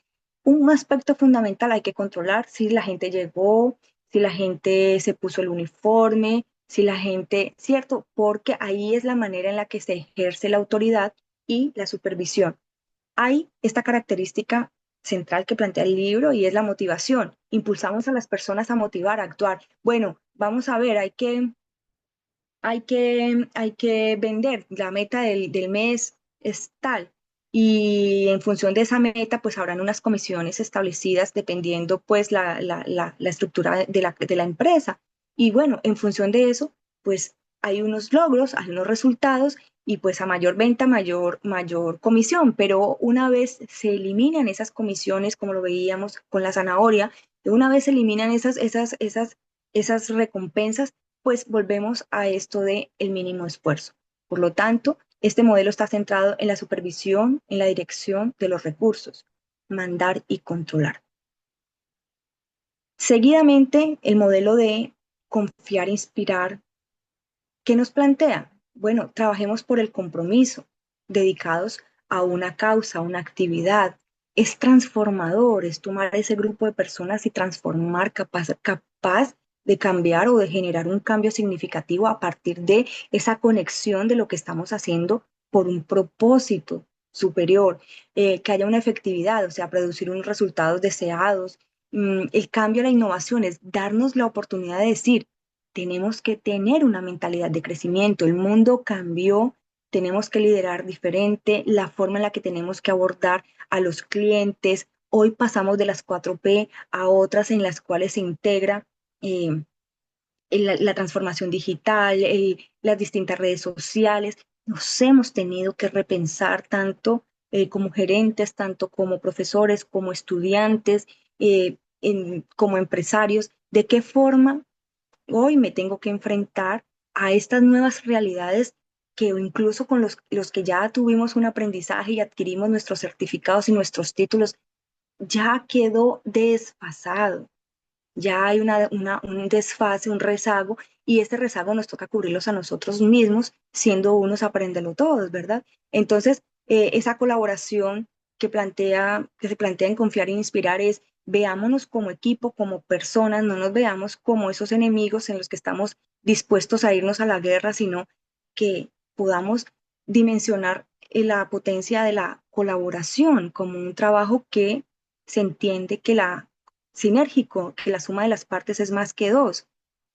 Un aspecto fundamental hay que controlar si la gente llegó, si la gente se puso el uniforme, si la gente, ¿cierto? Porque ahí es la manera en la que se ejerce la autoridad y la supervisión. Hay esta característica central que plantea el libro y es la motivación. Impulsamos a las personas a motivar, a actuar. Bueno, vamos a ver, hay que vender, la meta del mes es tal. y en función de esa meta, pues habrán unas comisiones establecidas dependiendo pues la estructura de la empresa. Y bueno, en función de eso, pues hay unos logros, hay unos resultados y pues a mayor venta, mayor comisión. Pero una vez se eliminan esas comisiones, como lo veíamos con la zanahoria, una vez se eliminan esas recompensas, pues volvemos a esto de el mínimo esfuerzo. Por lo tanto, este modelo está centrado en la supervisión, en la dirección de los recursos, mandar y controlar. Seguidamente, el modelo de confiar, inspirar, ¿qué nos plantea? Bueno, trabajemos por el compromiso, dedicados a una causa, a una actividad. Es transformador, es tomar ese grupo de personas y transformar, capaz de cambiar o de generar un cambio significativo a partir de esa conexión de lo que estamos haciendo por un propósito superior, que haya una efectividad, o sea, producir unos resultados deseados. El cambio, la innovación es darnos la oportunidad de decir, tenemos que tener una mentalidad de crecimiento. El mundo cambió, tenemos que liderar diferente, la forma en la que tenemos que abordar a los clientes. Hoy pasamos de las 4P a otras en las cuales se integra eh, la transformación digital, las distintas redes sociales. Nos hemos tenido que repensar tanto como gerentes, tanto como profesores, como estudiantes, como empresarios, de qué forma hoy me tengo que enfrentar a estas nuevas realidades que incluso con los que ya tuvimos un aprendizaje y adquirimos nuestros certificados y nuestros títulos, ya quedó desfasado. Ya hay un desfase, un rezago, y este rezago nos toca cubrirlos a nosotros mismos, siendo unos aprenderlo todos, ¿verdad? Entonces, esa colaboración que se plantea en Confiar e Inspirar es, veámonos como equipo, como personas, no nos veamos como esos enemigos en los que estamos dispuestos a irnos a la guerra, sino que podamos dimensionar la potencia de la colaboración como un trabajo que se entiende que sinérgico, que la suma de las partes es más que dos,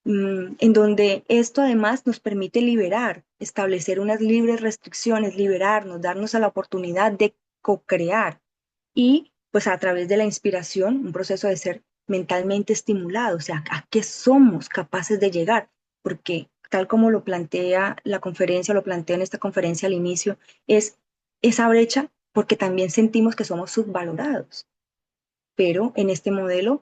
en donde esto además nos permite liberar, establecer unas libres restricciones, liberarnos, darnos a la oportunidad de co-crear y pues a través de la inspiración, un proceso de ser mentalmente estimulado, o sea, a qué somos capaces de llegar, porque tal como lo plantea la conferencia, lo plantea en esta conferencia al inicio, es esa brecha porque también sentimos que somos subvalorados, pero en este modelo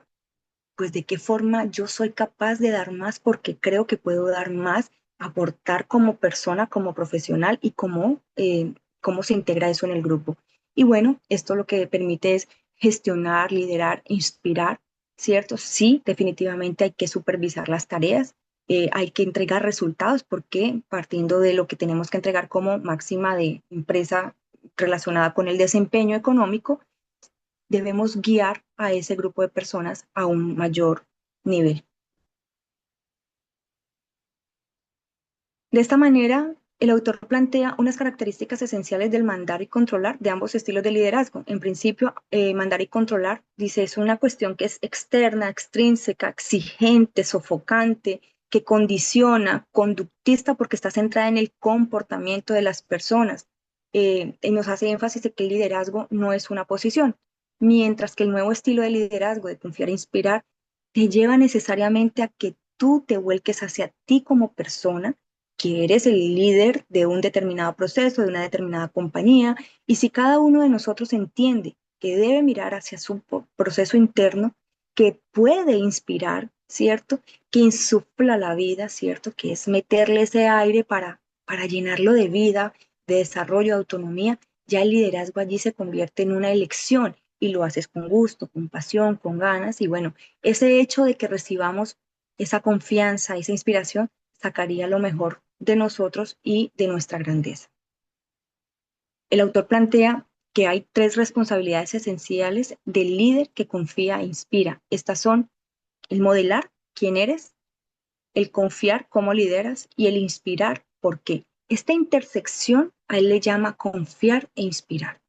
pues de qué forma yo soy capaz de dar más porque creo que puedo dar más, aportar como persona, como profesional y cómo se integra eso en el grupo. Y bueno, esto lo que permite es gestionar, liderar, inspirar, ¿cierto? Sí, definitivamente hay que supervisar las tareas, hay que entregar resultados porque partiendo de lo que tenemos que entregar como máxima de empresa relacionada con el desempeño económico, debemos guiar a ese grupo de personas a un mayor nivel. De esta manera, el autor plantea unas características esenciales del mandar y controlar de ambos estilos de liderazgo. En principio, mandar y controlar, dice, es una cuestión que es externa, extrínseca, exigente, sofocante, que condiciona, conductista, porque está centrada en el comportamiento de las personas. Y nos hace énfasis de que el liderazgo no es una posición, mientras que el nuevo estilo de liderazgo, de confiar e inspirar, te lleva necesariamente a que tú te vuelques hacia ti como persona, que eres el líder de un determinado proceso, de una determinada compañía, y si cada uno de nosotros entiende que debe mirar hacia su proceso interno, que puede inspirar, ¿cierto? Que insufla la vida, ¿cierto? Que es meterle ese aire para llenarlo de vida, de desarrollo, de autonomía, ya el liderazgo allí se convierte en una elección y lo haces con gusto, con pasión, con ganas, y bueno, ese hecho de que recibamos esa confianza, esa inspiración, sacaría lo mejor de nosotros y de nuestra grandeza. El autor plantea que hay tres responsabilidades esenciales del líder que confía e inspira. Estas son el modelar quién eres, el confiar cómo lideras y el inspirar por qué. Esta intersección a él le llama confiar e inspirar,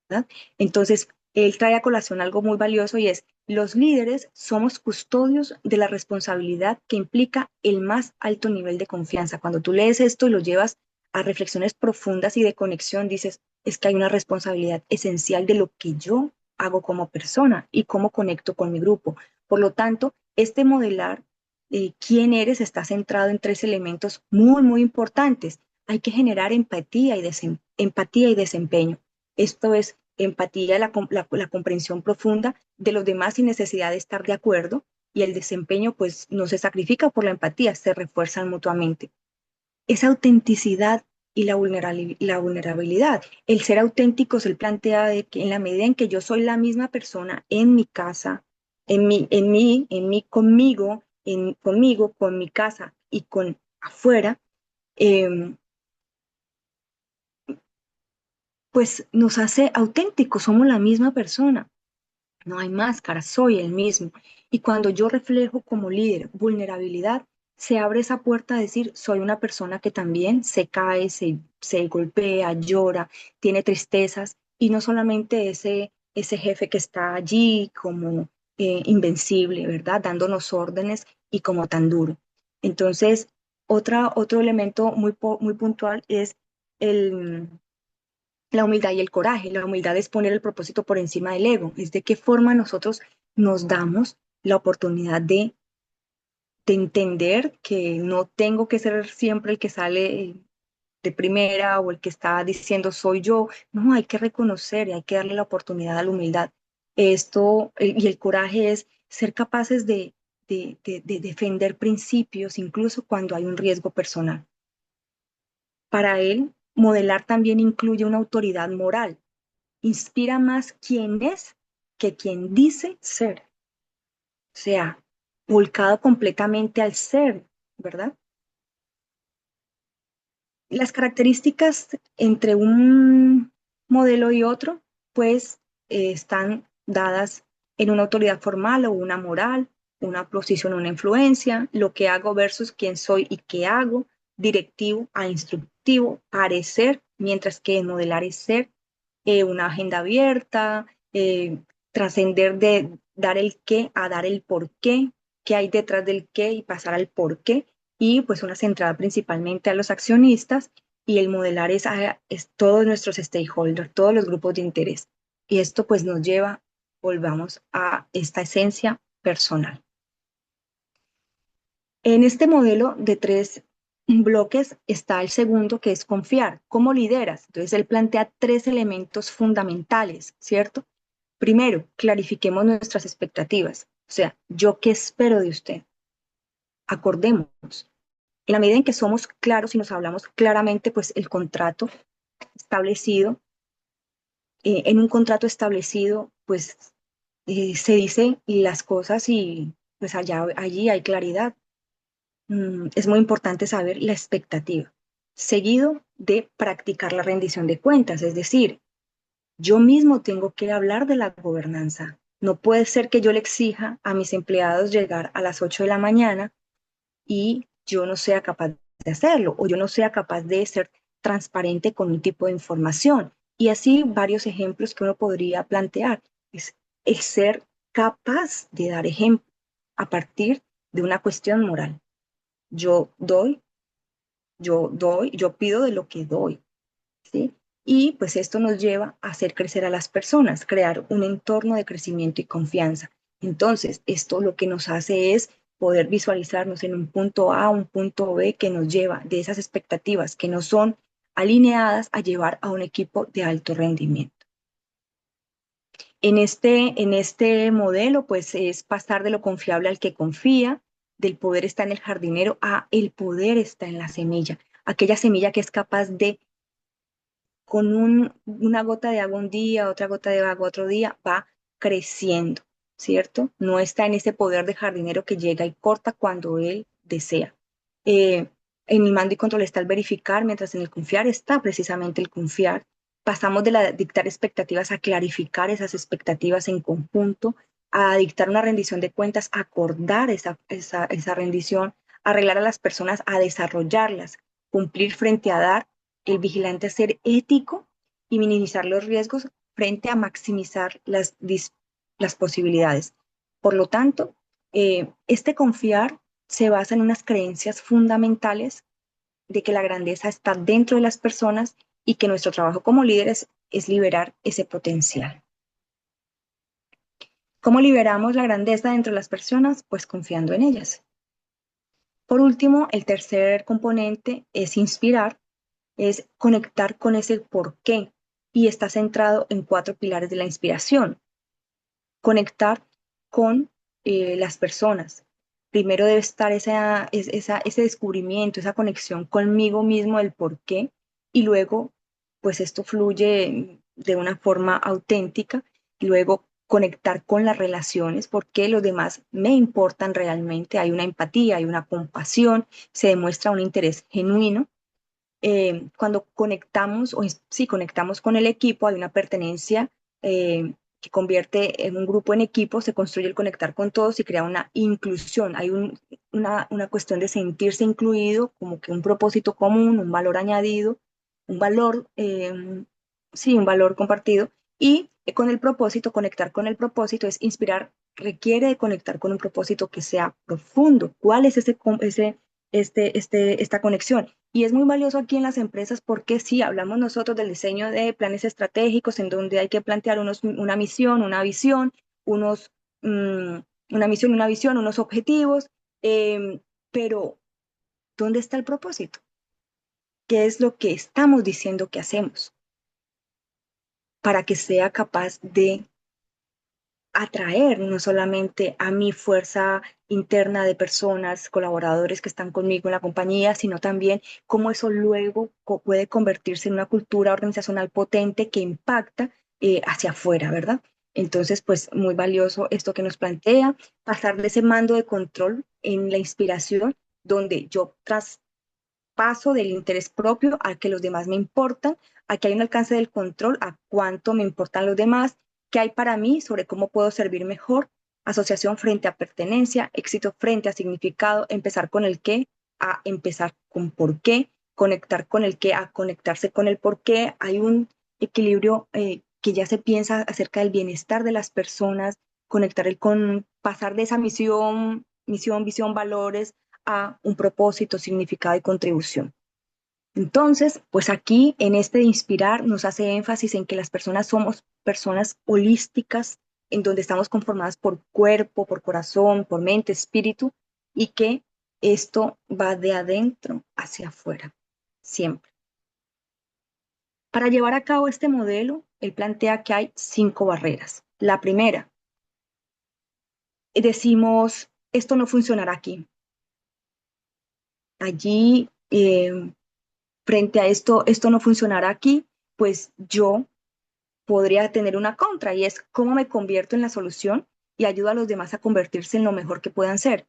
¿verdad? Entonces, él trae a colación algo muy valioso y es, los líderes somos custodios de la responsabilidad que implica el más alto nivel de confianza. Cuando tú lees esto y lo llevas a reflexiones profundas y de conexión, dices, es que hay una responsabilidad esencial de lo que yo hago como persona y cómo conecto con mi grupo. Por lo tanto, este modelar quién eres está centrado en tres elementos muy, muy importantes. Hay que generar empatía y desempeño. Esto es empatía, la comprensión profunda de los demás sin necesidad de estar de acuerdo, y el desempeño pues no se sacrifica por la empatía, se refuerzan mutuamente. Esa autenticidad y la vulnerabilidad. El ser auténticos, él plantea de que en la medida en que yo soy la misma persona en mi casa, conmigo, conmigo, con mi casa y con afuera, eh, pues nos hace auténticos, somos la misma persona. No hay máscara, soy el mismo. Y cuando yo reflejo como líder vulnerabilidad, se abre esa puerta a decir, soy una persona que también se cae, se golpea, llora, tiene tristezas, y no solamente ese jefe que está allí como invencible, ¿verdad? Dándonos órdenes y como tan duro. Entonces, otro elemento muy puntual es el la humildad y el coraje. La humildad es poner el propósito por encima del ego. Es de qué forma nosotros nos damos la oportunidad de entender que no tengo que ser siempre el que sale de primera o el que está diciendo soy yo. No, hay que reconocer y hay que darle la oportunidad a la humildad. Y el coraje es ser capaces de defender principios incluso cuando hay un riesgo personal. Para él, modelar también incluye una autoridad moral. Inspira más quién es que quien dice ser. O sea, volcado completamente al ser, ¿verdad? Las características entre un modelo y otro, pues están dadas en una autoridad formal o una moral, una posición o una influencia, lo que hago versus quién soy y qué hago, directivo a instructivo, parecer, mientras que modelar es ser, una agenda abierta, trascender de dar el qué a dar el por qué hay detrás del qué y pasar al por qué, y pues una centrada principalmente a los accionistas, y el modelar es todos nuestros stakeholders, todos los grupos de interés. Y esto pues nos lleva, volvamos a esta esencia personal. En este modelo de tres bloques está el segundo, que es confiar. ¿Cómo lideras? Entonces él plantea tres elementos fundamentales, ¿cierto? Primero, clarifiquemos nuestras expectativas. O sea, ¿yo qué espero de usted? Acordemos. En la medida en que somos claros y nos hablamos claramente, pues el contrato establecido, en un contrato establecido, pues se dicen las cosas y pues allí hay claridad. Es muy importante saber la expectativa, seguido de practicar la rendición de cuentas, es decir, yo mismo tengo que hablar de la gobernanza. No puede ser que yo le exija a mis empleados llegar a las 8 de la mañana y yo no sea capaz de hacerlo, o yo no sea capaz de ser transparente con un tipo de información. Y así varios ejemplos que uno podría plantear. Es ser capaz de dar ejemplo a partir de una cuestión moral. Yo doy, yo pido de lo que doy, ¿sí? Y pues esto nos lleva a hacer crecer a las personas, crear un entorno de crecimiento y confianza. Entonces, esto lo que nos hace es poder visualizarnos en un punto A, un punto B, que nos lleva de esas expectativas que no son alineadas a llevar a un equipo de alto rendimiento. En este modelo, pues es pasar de lo confiable al que confía, del poder está en el jardinero a el poder está en la semilla, aquella semilla que es capaz de con una gota de agua un día, otra gota de agua otro día, va creciendo, ¿cierto? No está en ese poder de jardinero que llega y corta cuando él desea. En el mando y control está el verificar, mientras en el confiar está precisamente el confiar. Pasamos de dictar expectativas a clarificar esas expectativas en conjunto, a dictar una rendición de cuentas, a acordar esa rendición, a arreglar a las personas, a desarrollarlas, cumplir frente a dar, el vigilante a ser ético y minimizar los riesgos frente a maximizar las posibilidades. Por lo tanto, este confiar se basa en unas creencias fundamentales de que la grandeza está dentro de las personas y que nuestro trabajo como líderes es liberar ese potencial. ¿Cómo liberamos la grandeza dentro de las personas? Pues confiando en ellas. Por último, el tercer componente es inspirar, es conectar con ese por qué y está centrado en 4 pilares de la inspiración. Conectar con las personas. Primero debe estar ese descubrimiento, esa conexión conmigo mismo del por qué y luego pues esto fluye de una forma auténtica y luego conectar con las relaciones, porque los demás me importan realmente, hay una empatía, hay una compasión, se demuestra un interés genuino. Cuando conectamos, o sí, conectamos con el equipo, hay una pertenencia que convierte en un grupo en equipo, se construye el conectar con todos y crea una inclusión. Hay una cuestión de sentirse incluido, como que un propósito común, un valor añadido, un valor, sí, un valor compartido. Y con el propósito, conectar con el propósito es inspirar, requiere de conectar con un propósito que sea profundo. ¿Cuál es esta conexión? Y es muy valioso aquí en las empresas porque sí, hablamos nosotros del diseño de planes estratégicos en donde hay que plantear una misión, una visión, unos, mm, una misión, una visión, unos objetivos, pero ¿dónde está el propósito? ¿Qué es lo que estamos diciendo que hacemos para que sea capaz de atraer no solamente a mi fuerza interna de personas, colaboradores que están conmigo en la compañía, sino también cómo eso luego puede convertirse en una cultura organizacional potente que impacta hacia afuera, ¿verdad? Entonces, pues muy valioso esto que nos plantea, pasar de ese mando de control en la inspiración, donde yo traspaso del interés propio a que los demás me importan, a que hay un alcance del control, a cuánto me importan los demás, qué hay para mí sobre cómo puedo servir mejor, asociación frente a pertenencia, éxito frente a significado, empezar con el qué, a empezar con por qué, conectar con el qué, a conectarse con el por qué. Hay un equilibrio que ya se piensa acerca del bienestar de las personas, conectar con pasar de esa misión, visión, valores a un propósito, significado y contribución. Entonces, pues aquí en este de inspirar nos hace énfasis en que las personas somos personas holísticas, en donde estamos conformadas por cuerpo, por corazón, por mente, espíritu, y que esto va de adentro hacia afuera, siempre. Para llevar a cabo este modelo, él plantea que hay 5 barreras. La primera, decimos, esto no funcionará aquí. Allí frente a esto no funcionará aquí, pues yo podría tener una contra y es cómo me convierto en la solución y ayudo a los demás a convertirse en lo mejor que puedan ser.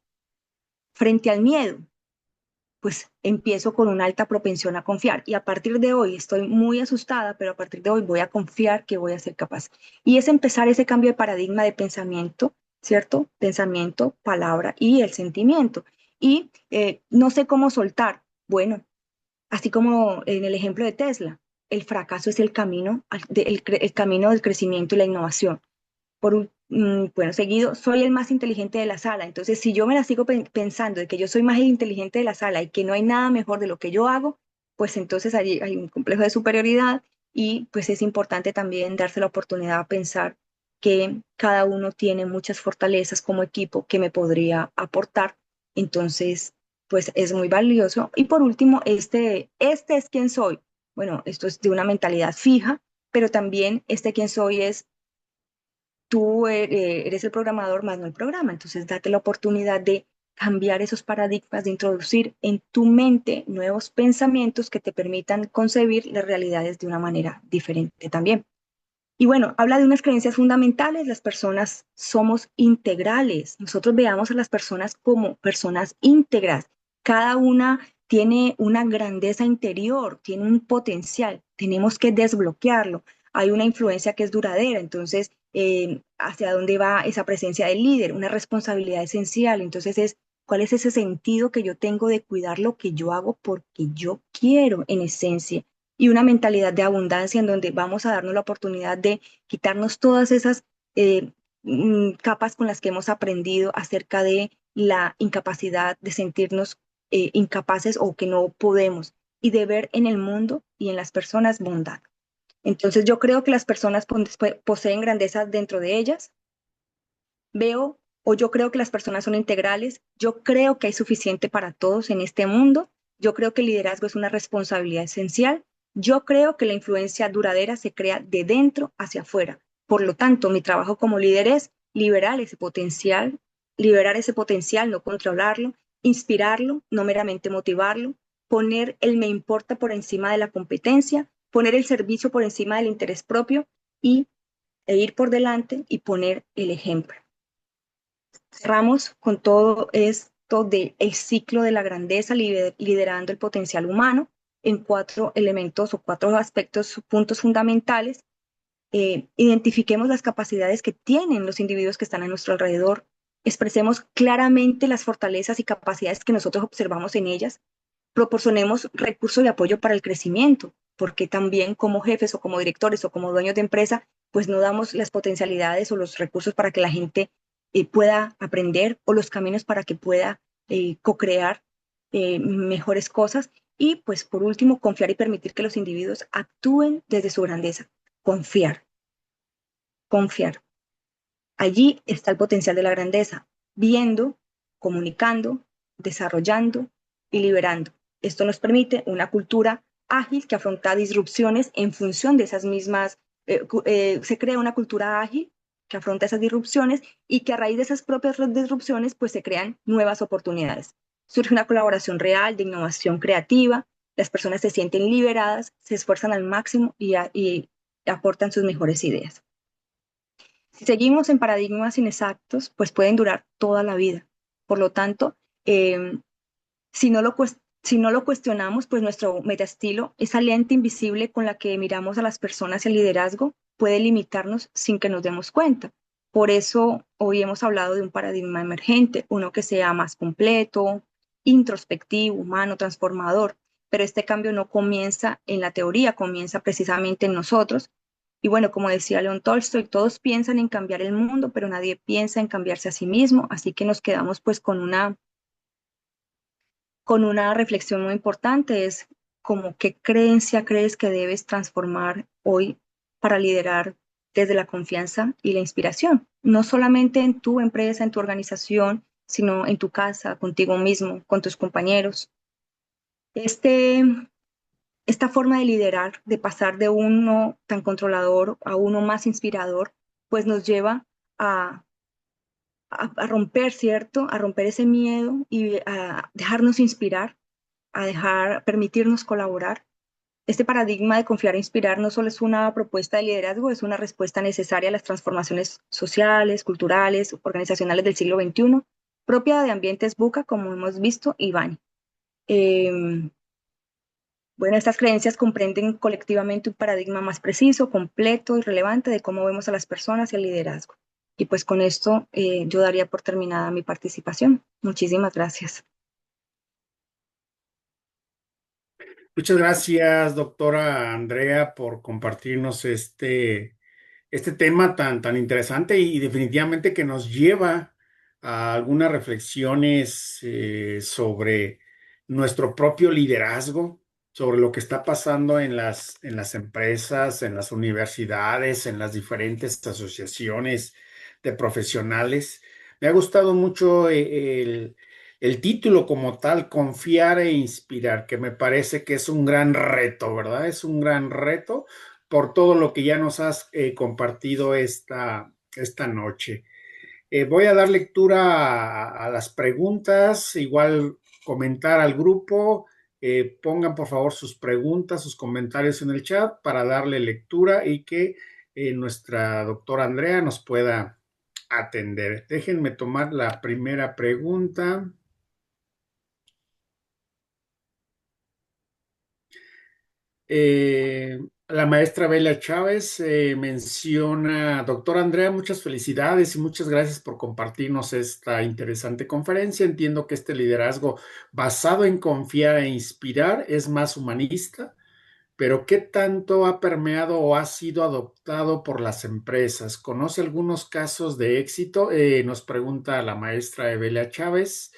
Frente al miedo, pues empiezo con una alta propensión a confiar y a partir de hoy estoy muy asustada, pero a partir de hoy voy a confiar que voy a ser capaz. Y es empezar ese cambio de paradigma de pensamiento, ¿cierto? Pensamiento, palabra y el sentimiento. Y no sé cómo soltar. Bueno, así como en el ejemplo de Tesla, el fracaso es el camino del crecimiento y la innovación. Bueno, seguido, soy el más inteligente de la sala. Entonces, si yo me la sigo pensando de que yo soy más el inteligente de la sala y que no hay nada mejor de lo que yo hago, pues entonces allí hay un complejo de superioridad y pues es importante también darse la oportunidad a pensar que cada uno tiene muchas fortalezas como equipo que me podría aportar. Entonces, pues es muy valioso. Y por último, este es quien soy. Bueno, esto es de una mentalidad fija, pero también este quien soy es tú eres el programador más no el programa, entonces date la oportunidad de cambiar esos paradigmas, de introducir en tu mente nuevos pensamientos que te permitan concebir las realidades de una manera diferente también. Y bueno, habla de unas creencias fundamentales, las personas somos integrales, nosotros veamos a las personas como personas íntegras, cada una tiene una grandeza interior, tiene un potencial, tenemos que desbloquearlo, hay una influencia que es duradera, entonces, ¿hacia dónde va esa presencia del líder? Una responsabilidad esencial, entonces ¿cuál es ese sentido que yo tengo de cuidar lo que yo hago porque yo quiero en esencia? Y una mentalidad de abundancia en donde vamos a darnos la oportunidad de quitarnos todas esas capas con las que hemos aprendido acerca de la incapacidad de sentirnos incapaces o que no podemos. y de ver en el mundo y en las personas bondad. Entonces yo creo que las personas poseen grandeza dentro de ellas. Veo o yo creo que las personas son integrales. Yo creo que hay suficiente para todos en este mundo. Yo creo que el liderazgo es una responsabilidad esencial. Yo creo que la influencia duradera se crea de dentro hacia afuera. Por lo tanto, mi trabajo como líder es liberar ese potencial, no controlarlo, inspirarlo, no meramente motivarlo, poner el me importa por encima de la competencia, poner el servicio por encima del interés propio y, e ir por delante y poner el ejemplo. Cerramos con todo esto del ciclo de la grandeza, liderando el potencial humano en 4 elementos o 4 aspectos, puntos fundamentales. Identifiquemos las capacidades que tienen los individuos que están a nuestro alrededor, expresemos claramente las fortalezas y capacidades que nosotros observamos en ellas, proporcionemos recursos de apoyo para el crecimiento, porque también como jefes o como directores o como dueños de empresa, pues no damos las potencialidades o los recursos para que la gente pueda aprender o los caminos para que pueda co-crear mejores cosas. Y pues por último, confiar y permitir que los individuos actúen desde su grandeza. Confiar, confiar. Allí está el potencial de la grandeza, viendo, comunicando, desarrollando y liberando. Esto nos permite una cultura ágil que afronta disrupciones en función de esas mismas, se crea una cultura ágil que afronta esas disrupciones y que a raíz de esas propias disrupciones pues se crean nuevas oportunidades. Surge una colaboración real de innovación creativa, las personas se sienten liberadas, se esfuerzan al máximo y aportan sus mejores ideas. Si seguimos en paradigmas inexactos, pues pueden durar toda la vida. Por lo tanto, eh, si no lo cuestionamos, pues nuestro metaestilo, esa lente invisible con la que miramos a las personas y el liderazgo, puede limitarnos sin que nos demos cuenta. Por eso hoy hemos hablado de un paradigma emergente, uno que sea más completo, introspectivo, humano, transformador. Pero este cambio no comienza en la teoría, comienza precisamente en nosotros. Y bueno, como decía León Tolstoy, todos piensan en cambiar el mundo, pero nadie piensa en cambiarse a sí mismo. Así que nos quedamos pues con una reflexión muy importante, es como qué creencia crees que debes transformar hoy para liderar desde la confianza y la inspiración, no solamente en tu empresa, en tu organización, sino en tu casa, contigo mismo, con tus compañeros. Este, esta forma de liderar, de pasar de uno tan controlador a uno más inspirador, pues nos lleva a romper, ¿cierto? A romper ese miedo y a dejarnos inspirar, permitirnos colaborar. Este paradigma de confiar e inspirar no solo es una propuesta de liderazgo, es una respuesta necesaria a las transformaciones sociales, culturales, organizacionales del siglo XXI, propia de ambientes VUCA, como hemos visto, y Bani. Eh, bueno, estas creencias comprenden colectivamente un paradigma más preciso, completo y relevante de cómo vemos a las personas y el liderazgo. Y pues con esto yo daría por terminada mi participación. Muchísimas gracias. Muchas gracias, doctora Andrea, por compartirnos este tema tan interesante y definitivamente que nos lleva a algunas reflexiones sobre nuestro propio liderazgo, sobre lo que está pasando en las empresas, en las universidades, en las diferentes asociaciones de profesionales. Me ha gustado mucho el título como tal, confiar e inspirar, que me parece que es un gran reto, ¿verdad? Es un gran reto por todo lo que ya nos has compartido esta noche. Voy a dar lectura a las preguntas, igual comentar al grupo. Pongan por favor sus preguntas, sus comentarios en el chat para darle lectura y que nuestra doctora Andrea nos pueda atender. Déjenme tomar la primera pregunta. La maestra Bella Chávez menciona, doctora Andrea, muchas felicidades y muchas gracias por compartirnos esta interesante conferencia. Entiendo que este liderazgo basado en confiar e inspirar es más humanista, pero ¿qué tanto ha permeado o ha sido adoptado por las empresas? ¿Conoce algunos casos de éxito? Nos pregunta la maestra Evelia Chávez.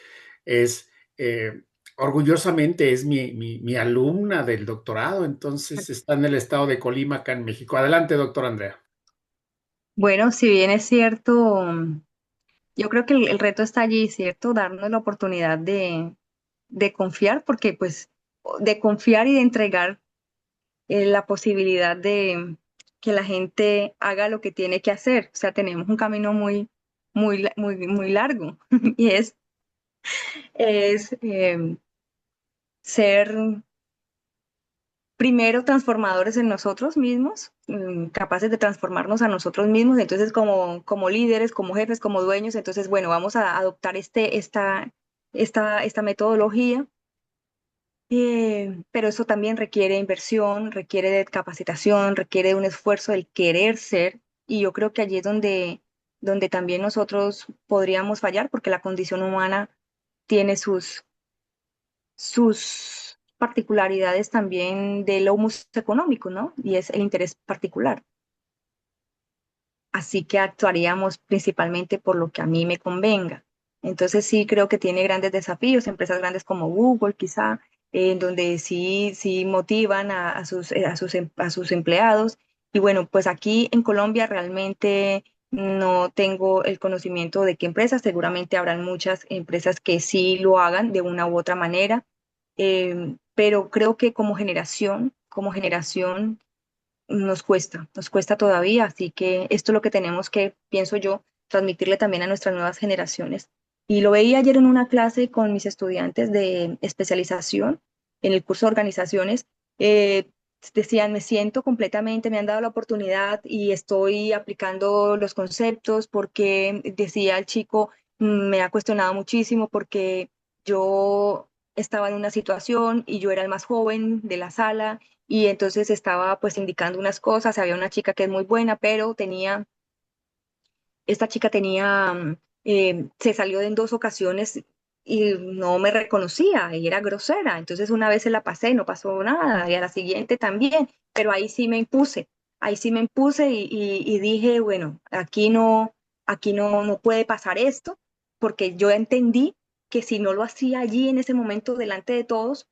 Es, eh, Orgullosamente es mi alumna del doctorado, entonces está en el estado de Colima, acá en México. Adelante, doctor Andrea. Bueno, si bien es cierto, yo creo que el reto está allí, ¿cierto? Darnos la oportunidad de confiar, porque pues de confiar y de entregar la posibilidad de que la gente haga lo que tiene que hacer. O sea, tenemos un camino muy largo y es ser primero transformadores en nosotros mismos, capaces de transformarnos a nosotros mismos, entonces como líderes, como jefes, como dueños, entonces bueno, vamos a adoptar esta metodología, pero eso también requiere inversión, requiere de capacitación, requiere de un esfuerzo del querer ser, y yo creo que allí es donde también nosotros podríamos fallar, porque la condición humana tiene sus particularidades también del humus económico, ¿no? Y es el interés particular. Así que actuaríamos principalmente por lo que a mí me convenga. Entonces sí creo que tiene grandes desafíos, empresas grandes como Google quizá, en donde sí motivan a sus empleados. Y bueno, pues aquí en Colombia realmente no tengo el conocimiento de qué empresas, seguramente habrán muchas empresas que sí lo hagan de una u otra manera, pero creo que como generación nos cuesta todavía, así que esto es lo que tenemos que, pienso yo, transmitirle también a nuestras nuevas generaciones. Y lo veía ayer en una clase con mis estudiantes de especialización en el curso de organizaciones. Decían, me siento completamente, me han dado la oportunidad y estoy aplicando los conceptos porque, decía el chico, me ha cuestionado muchísimo porque yo estaba en una situación y yo era el más joven de la sala y entonces estaba pues indicando unas cosas, había una chica que es muy buena, pero esta chica se salió en dos ocasiones y no me reconocía y era grosera, entonces una vez se la pasé, no pasó nada, y a la siguiente también, pero ahí sí me impuse y dije, bueno, no puede pasar esto, porque yo entendí que si no lo hacía allí en ese momento delante de todos,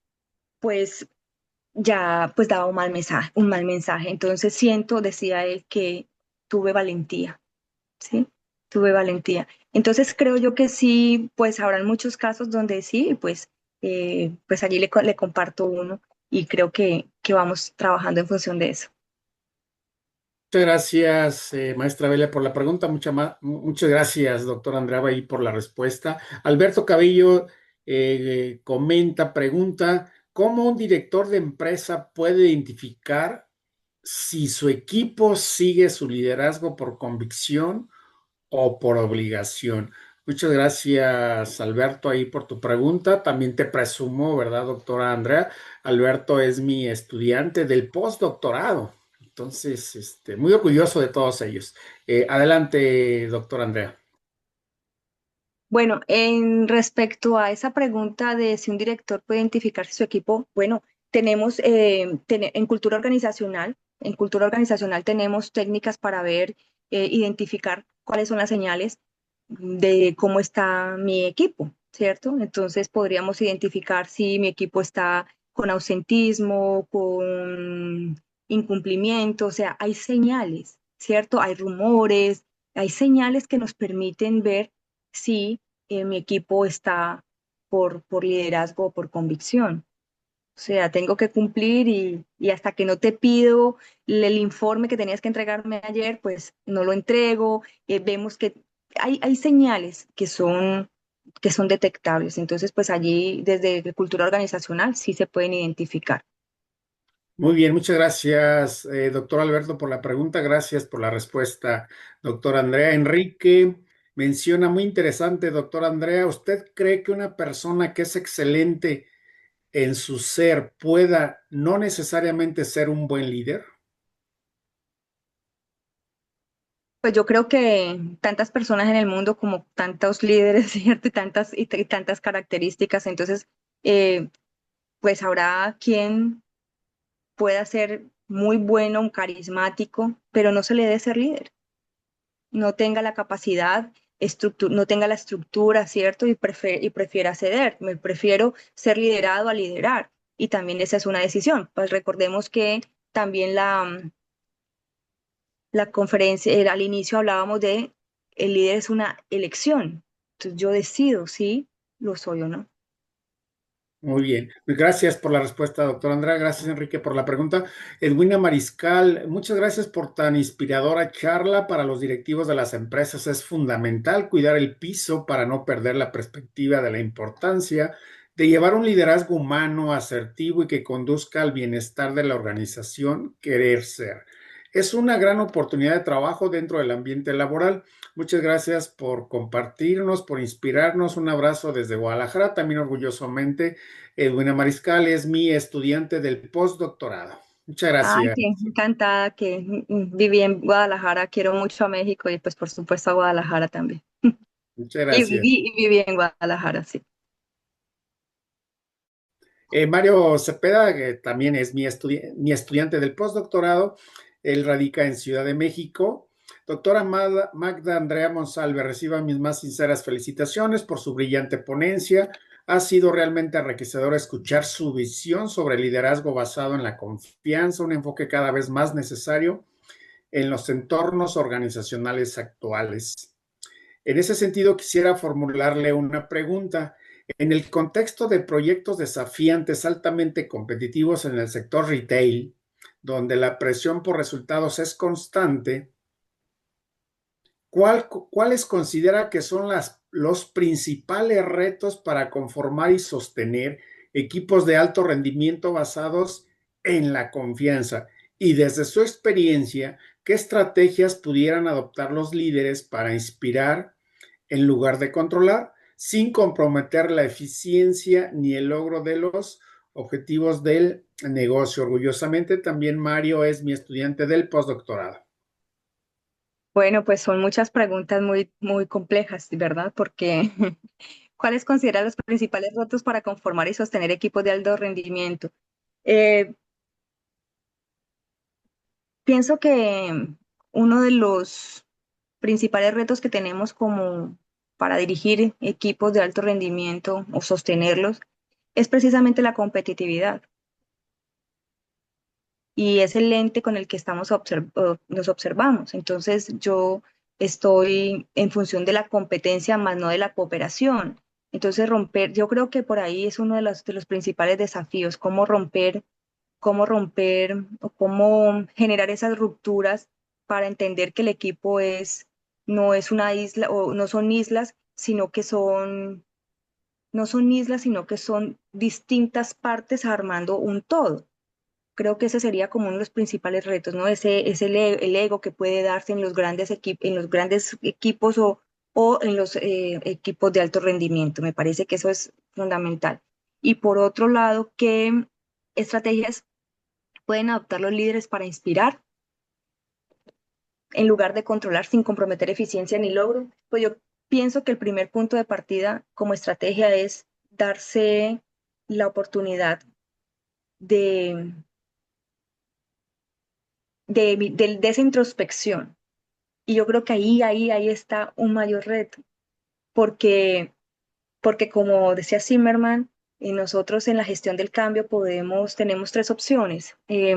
pues ya pues daba un mal mensaje. Entonces siento, decía él, que tuve valentía, ¿sí? Tuve valentía. Entonces creo yo que sí, pues habrán muchos casos donde sí, pues allí le comparto uno y creo que vamos trabajando en función de eso. Muchas gracias, maestra Belia, por la pregunta. Muchas gracias, doctor Andrea Bay, por la respuesta. Alberto Cabello comenta, pregunta, ¿cómo un director de empresa puede identificar si su equipo sigue su liderazgo por convicción o por obligación? Muchas gracias, Alberto, ahí por tu pregunta. También te presumo, ¿verdad, doctora Andrea? Alberto es mi estudiante del postdoctorado. Entonces, muy orgulloso de todos ellos. Adelante, doctora Andrea. Bueno, en respecto a esa pregunta de si un director puede identificar si su equipo, bueno, tenemos en cultura organizacional tenemos técnicas para ver, identificar cuáles son las señales de cómo está mi equipo, ¿cierto? Entonces podríamos identificar si mi equipo está con ausentismo, con incumplimiento, o sea, hay señales, ¿cierto? Hay rumores, hay señales que nos permiten ver si mi equipo está por liderazgo o por convicción. O sea, tengo que cumplir y hasta que no te pido el informe que tenías que entregarme ayer, pues no lo entrego. Vemos que hay señales que son detectables. Entonces, pues allí desde cultura organizacional sí se pueden identificar. Muy bien, muchas gracias, doctor Alberto, por la pregunta. Gracias por la respuesta, doctor Andrea. Enrique menciona muy interesante, doctor Andrea, ¿usted cree que una persona que es excelente en su ser pueda no necesariamente ser un buen líder? Pues yo creo que tantas personas en el mundo como tantos líderes, ¿cierto? Y tantas características. Entonces, eh, pues habrá quien pueda ser muy bueno, un carismático, pero no se le debe ser líder, no tenga la capacidad. no tenga la estructura, ¿cierto? Y prefiera ceder. Me prefiero ser liderado a liderar. Y también esa es una decisión. Pues recordemos que también la conferencia, al inicio hablábamos de el líder es una elección. Entonces yo decido si lo soy o no. Muy bien, gracias por la respuesta, doctor Andrea. Gracias, Enrique, por la pregunta. Edwina Mariscal, muchas gracias por tan inspiradora charla. Para los directivos de las empresas es fundamental cuidar el piso para no perder la perspectiva de la importancia de llevar un liderazgo humano, asertivo y que conduzca al bienestar de la organización, querer ser. Es una gran oportunidad de trabajo dentro del ambiente laboral. Muchas gracias por compartirnos, por inspirarnos. Un abrazo desde Guadalajara, también orgullosamente. Edwina Mariscal es mi estudiante del postdoctorado. Muchas Ay, gracias. qué encantada que viví en Guadalajara, quiero mucho a México y pues por supuesto a Guadalajara también. Muchas gracias. Y viví en Guadalajara, sí. Mario Cepeda, que también es mi estudiante del postdoctorado, él radica en Ciudad de México. Doctora Magda Andrea Monsalve, reciba mis más sinceras felicitaciones por su brillante ponencia. Ha sido realmente enriquecedor escuchar su visión sobre el liderazgo basado en la confianza, un enfoque cada vez más necesario en los entornos organizacionales actuales. En ese sentido, quisiera formularle una pregunta. En el contexto de proyectos desafiantes altamente competitivos en el sector retail, donde la presión por resultados es constante, ¿cuáles considera que son los principales retos para conformar y sostener equipos de alto rendimiento basados en la confianza? Y desde su experiencia, ¿qué estrategias pudieran adoptar los líderes para inspirar en lugar de controlar, sin comprometer la eficiencia ni el logro de los objetivos del negocio? Orgullosamente, también Mario es mi estudiante del postdoctorado. Bueno, pues son muchas preguntas muy complejas, ¿verdad? Porque ¿cuáles consideran los principales retos para conformar y sostener equipos de alto rendimiento? Eh, Pienso que uno de los principales retos que tenemos como para dirigir equipos de alto rendimiento o sostenerlos es precisamente la competitividad y es el lente con el que nos observamos. Entonces yo estoy en función de la competencia más no de la cooperación. Entonces romper, yo creo que por ahí es uno de los principales desafíos, cómo romper o cómo generar esas rupturas para entender que el equipo no es una isla o no son islas, sino que no son islas, sino que son distintas partes armando un todo. Creo que ese sería como uno de los principales retos, ¿no? El ego que puede darse en los en los grandes equipos o en los equipos de alto rendimiento. Me parece que eso es fundamental. Y por otro lado, ¿qué estrategias pueden adoptar los líderes para inspirar en lugar de controlar sin comprometer eficiencia ni logro? Pues yo pienso que el primer punto de partida como estrategia es darse la oportunidad de, de esa introspección. Y yo creo que ahí está un mayor reto, porque, porque como decía Zimmerman, nosotros en la gestión del cambio tenemos tres opciones. Y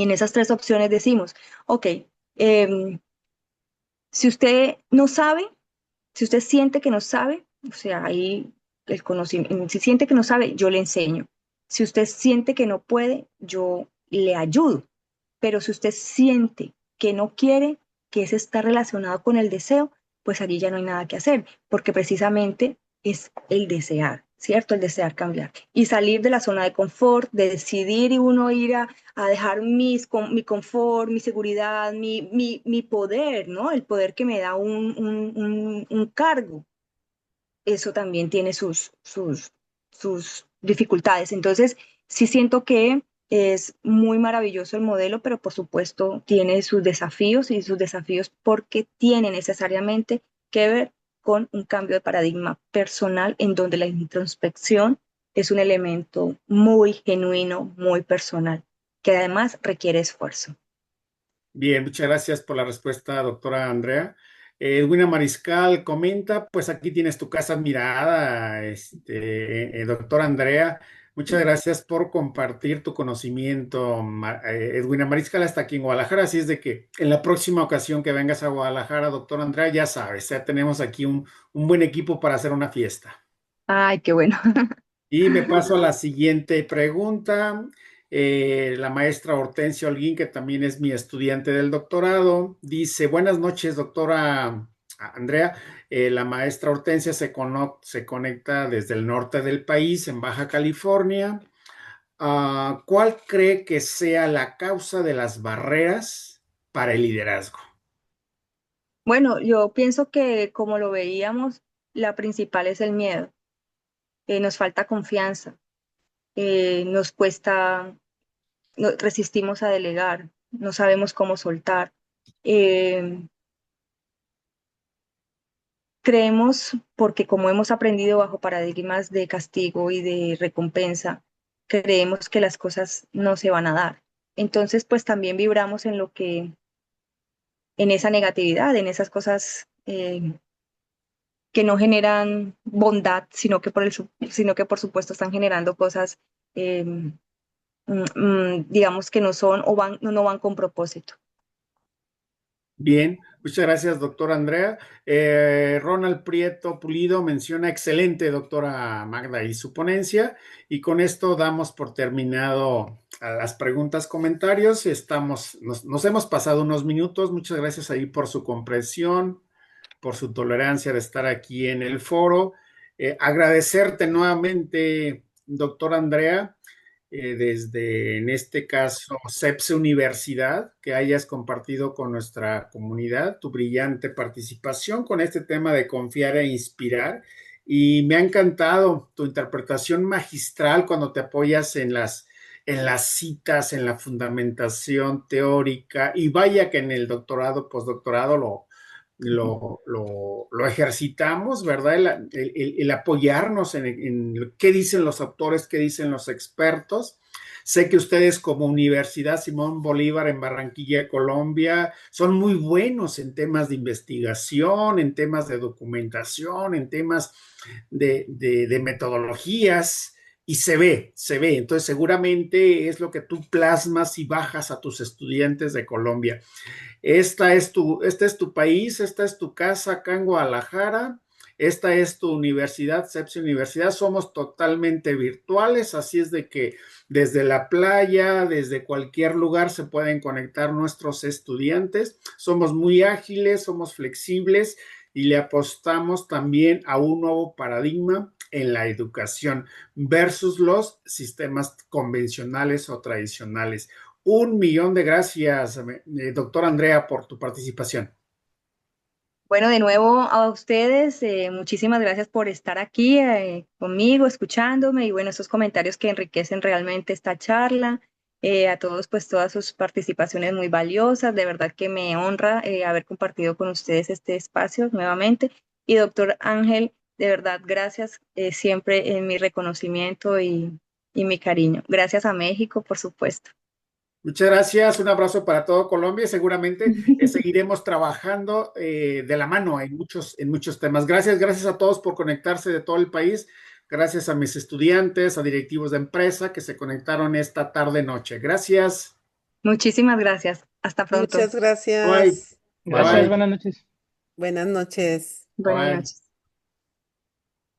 en esas tres opciones decimos, ok, em, si usted no sabe, si usted siente que no sabe, o sea, ahí el conocimiento, si siente que no sabe, yo le enseño. Si usted siente que no puede, yo le ayudo. Pero si usted siente que no quiere, que ese está relacionado con el deseo, pues allí ya no hay nada que hacer, porque precisamente es el desear, ¿cierto? El desear cambiar y salir de la zona de confort, de decidir y uno ir a dejar mi confort, mi seguridad, mi poder, ¿no? El poder que me da un cargo. Eso también tiene sus dificultades. Entonces, sí siento que es muy maravilloso el modelo, pero por supuesto tiene sus desafíos y sus desafíos porque tiene necesariamente que ver con un cambio de paradigma personal en donde la introspección es un elemento muy genuino, muy personal, que además requiere esfuerzo. Bien, muchas gracias por la respuesta, doctora Andrea. Edwina Mariscal comenta, pues aquí tienes tu casa admirada, doctora Andrea. Muchas gracias por compartir tu conocimiento. Edwina Mariscal está aquí en Guadalajara, así es de que en la próxima ocasión que vengas a Guadalajara, doctora Andrea, ya sabes, ya tenemos aquí un buen equipo para hacer una fiesta. Ay, qué bueno. Y me paso a la siguiente pregunta. La maestra Hortensia Holguín, que también es mi estudiante del doctorado, dice, buenas noches, doctora Andrea. La maestra Hortensia se conecta desde el norte del país, en Baja California. ¿Cuál cree que sea la causa de las barreras para el liderazgo? Bueno, yo pienso que como lo veíamos, la principal es el miedo. Nos falta confianza, nos cuesta, resistimos a delegar, no sabemos cómo soltar. Eh, Creemos, porque como hemos aprendido bajo paradigmas de castigo y de recompensa, creemos que las cosas no se van a dar. Entonces, pues también vibramos en lo que, en esa negatividad, en esas cosas que no generan bondad, sino que por supuesto están generando cosas, eh, digamos que no son o no van con propósito. Bien, muchas gracias, doctora Andrea. Ronald Prieto Pulido menciona excelente, doctora Magda, y su ponencia. Y con esto damos por terminado a las preguntas, comentarios. Nos hemos pasado unos minutos. Muchas gracias ahí por su comprensión, por su tolerancia de estar aquí en el foro. Agradecerte nuevamente, doctora Andrea, desde, en este caso, CEPSE Universidad, que hayas compartido con nuestra comunidad tu brillante participación con este tema de confiar e inspirar. Y me ha encantado tu interpretación magistral cuando te apoyas en las citas, en la fundamentación teórica. Y vaya que en el doctorado, postdoctorado lo ejercitamos, ¿verdad? El apoyarnos en qué dicen los autores, qué dicen los expertos. Sé que ustedes como Universidad Simón Bolívar en Barranquilla, Colombia, son muy buenos en temas de investigación, en temas de documentación, en temas de metodologías, y se ve. Entonces seguramente es lo que tú plasmas y bajas a tus estudiantes de Colombia. Este es tu país, esta es tu casa acá en Guadalajara, esta es tu universidad, CEPSI Universidad, somos totalmente virtuales, así es de que desde la playa, desde cualquier lugar se pueden conectar nuestros estudiantes, somos muy ágiles, somos flexibles y le apostamos también a un nuevo paradigma en la educación versus los sistemas convencionales o tradicionales. 1 millón de gracias, doctor Andrea, por tu participación. Bueno, de nuevo a ustedes, muchísimas gracias por estar aquí conmigo, escuchándome y bueno, esos comentarios que enriquecen realmente esta charla. A todos, pues todas sus participaciones muy valiosas. De verdad que me honra haber compartido con ustedes este espacio nuevamente. Y doctor Ángel, de verdad, gracias siempre en mi reconocimiento y mi cariño. Gracias a México, por supuesto. Muchas gracias, un abrazo para todo Colombia y seguramente seguiremos trabajando de la mano en muchos temas. Gracias, gracias a todos por conectarse de todo el país. Gracias a mis estudiantes, a directivos de empresa que se conectaron esta tarde noche. Gracias. Muchísimas gracias. Hasta pronto. Muchas Bye. gracias. Bye Gracias, bye. buenas noches. Buenas noches. Buenas Bye. noches.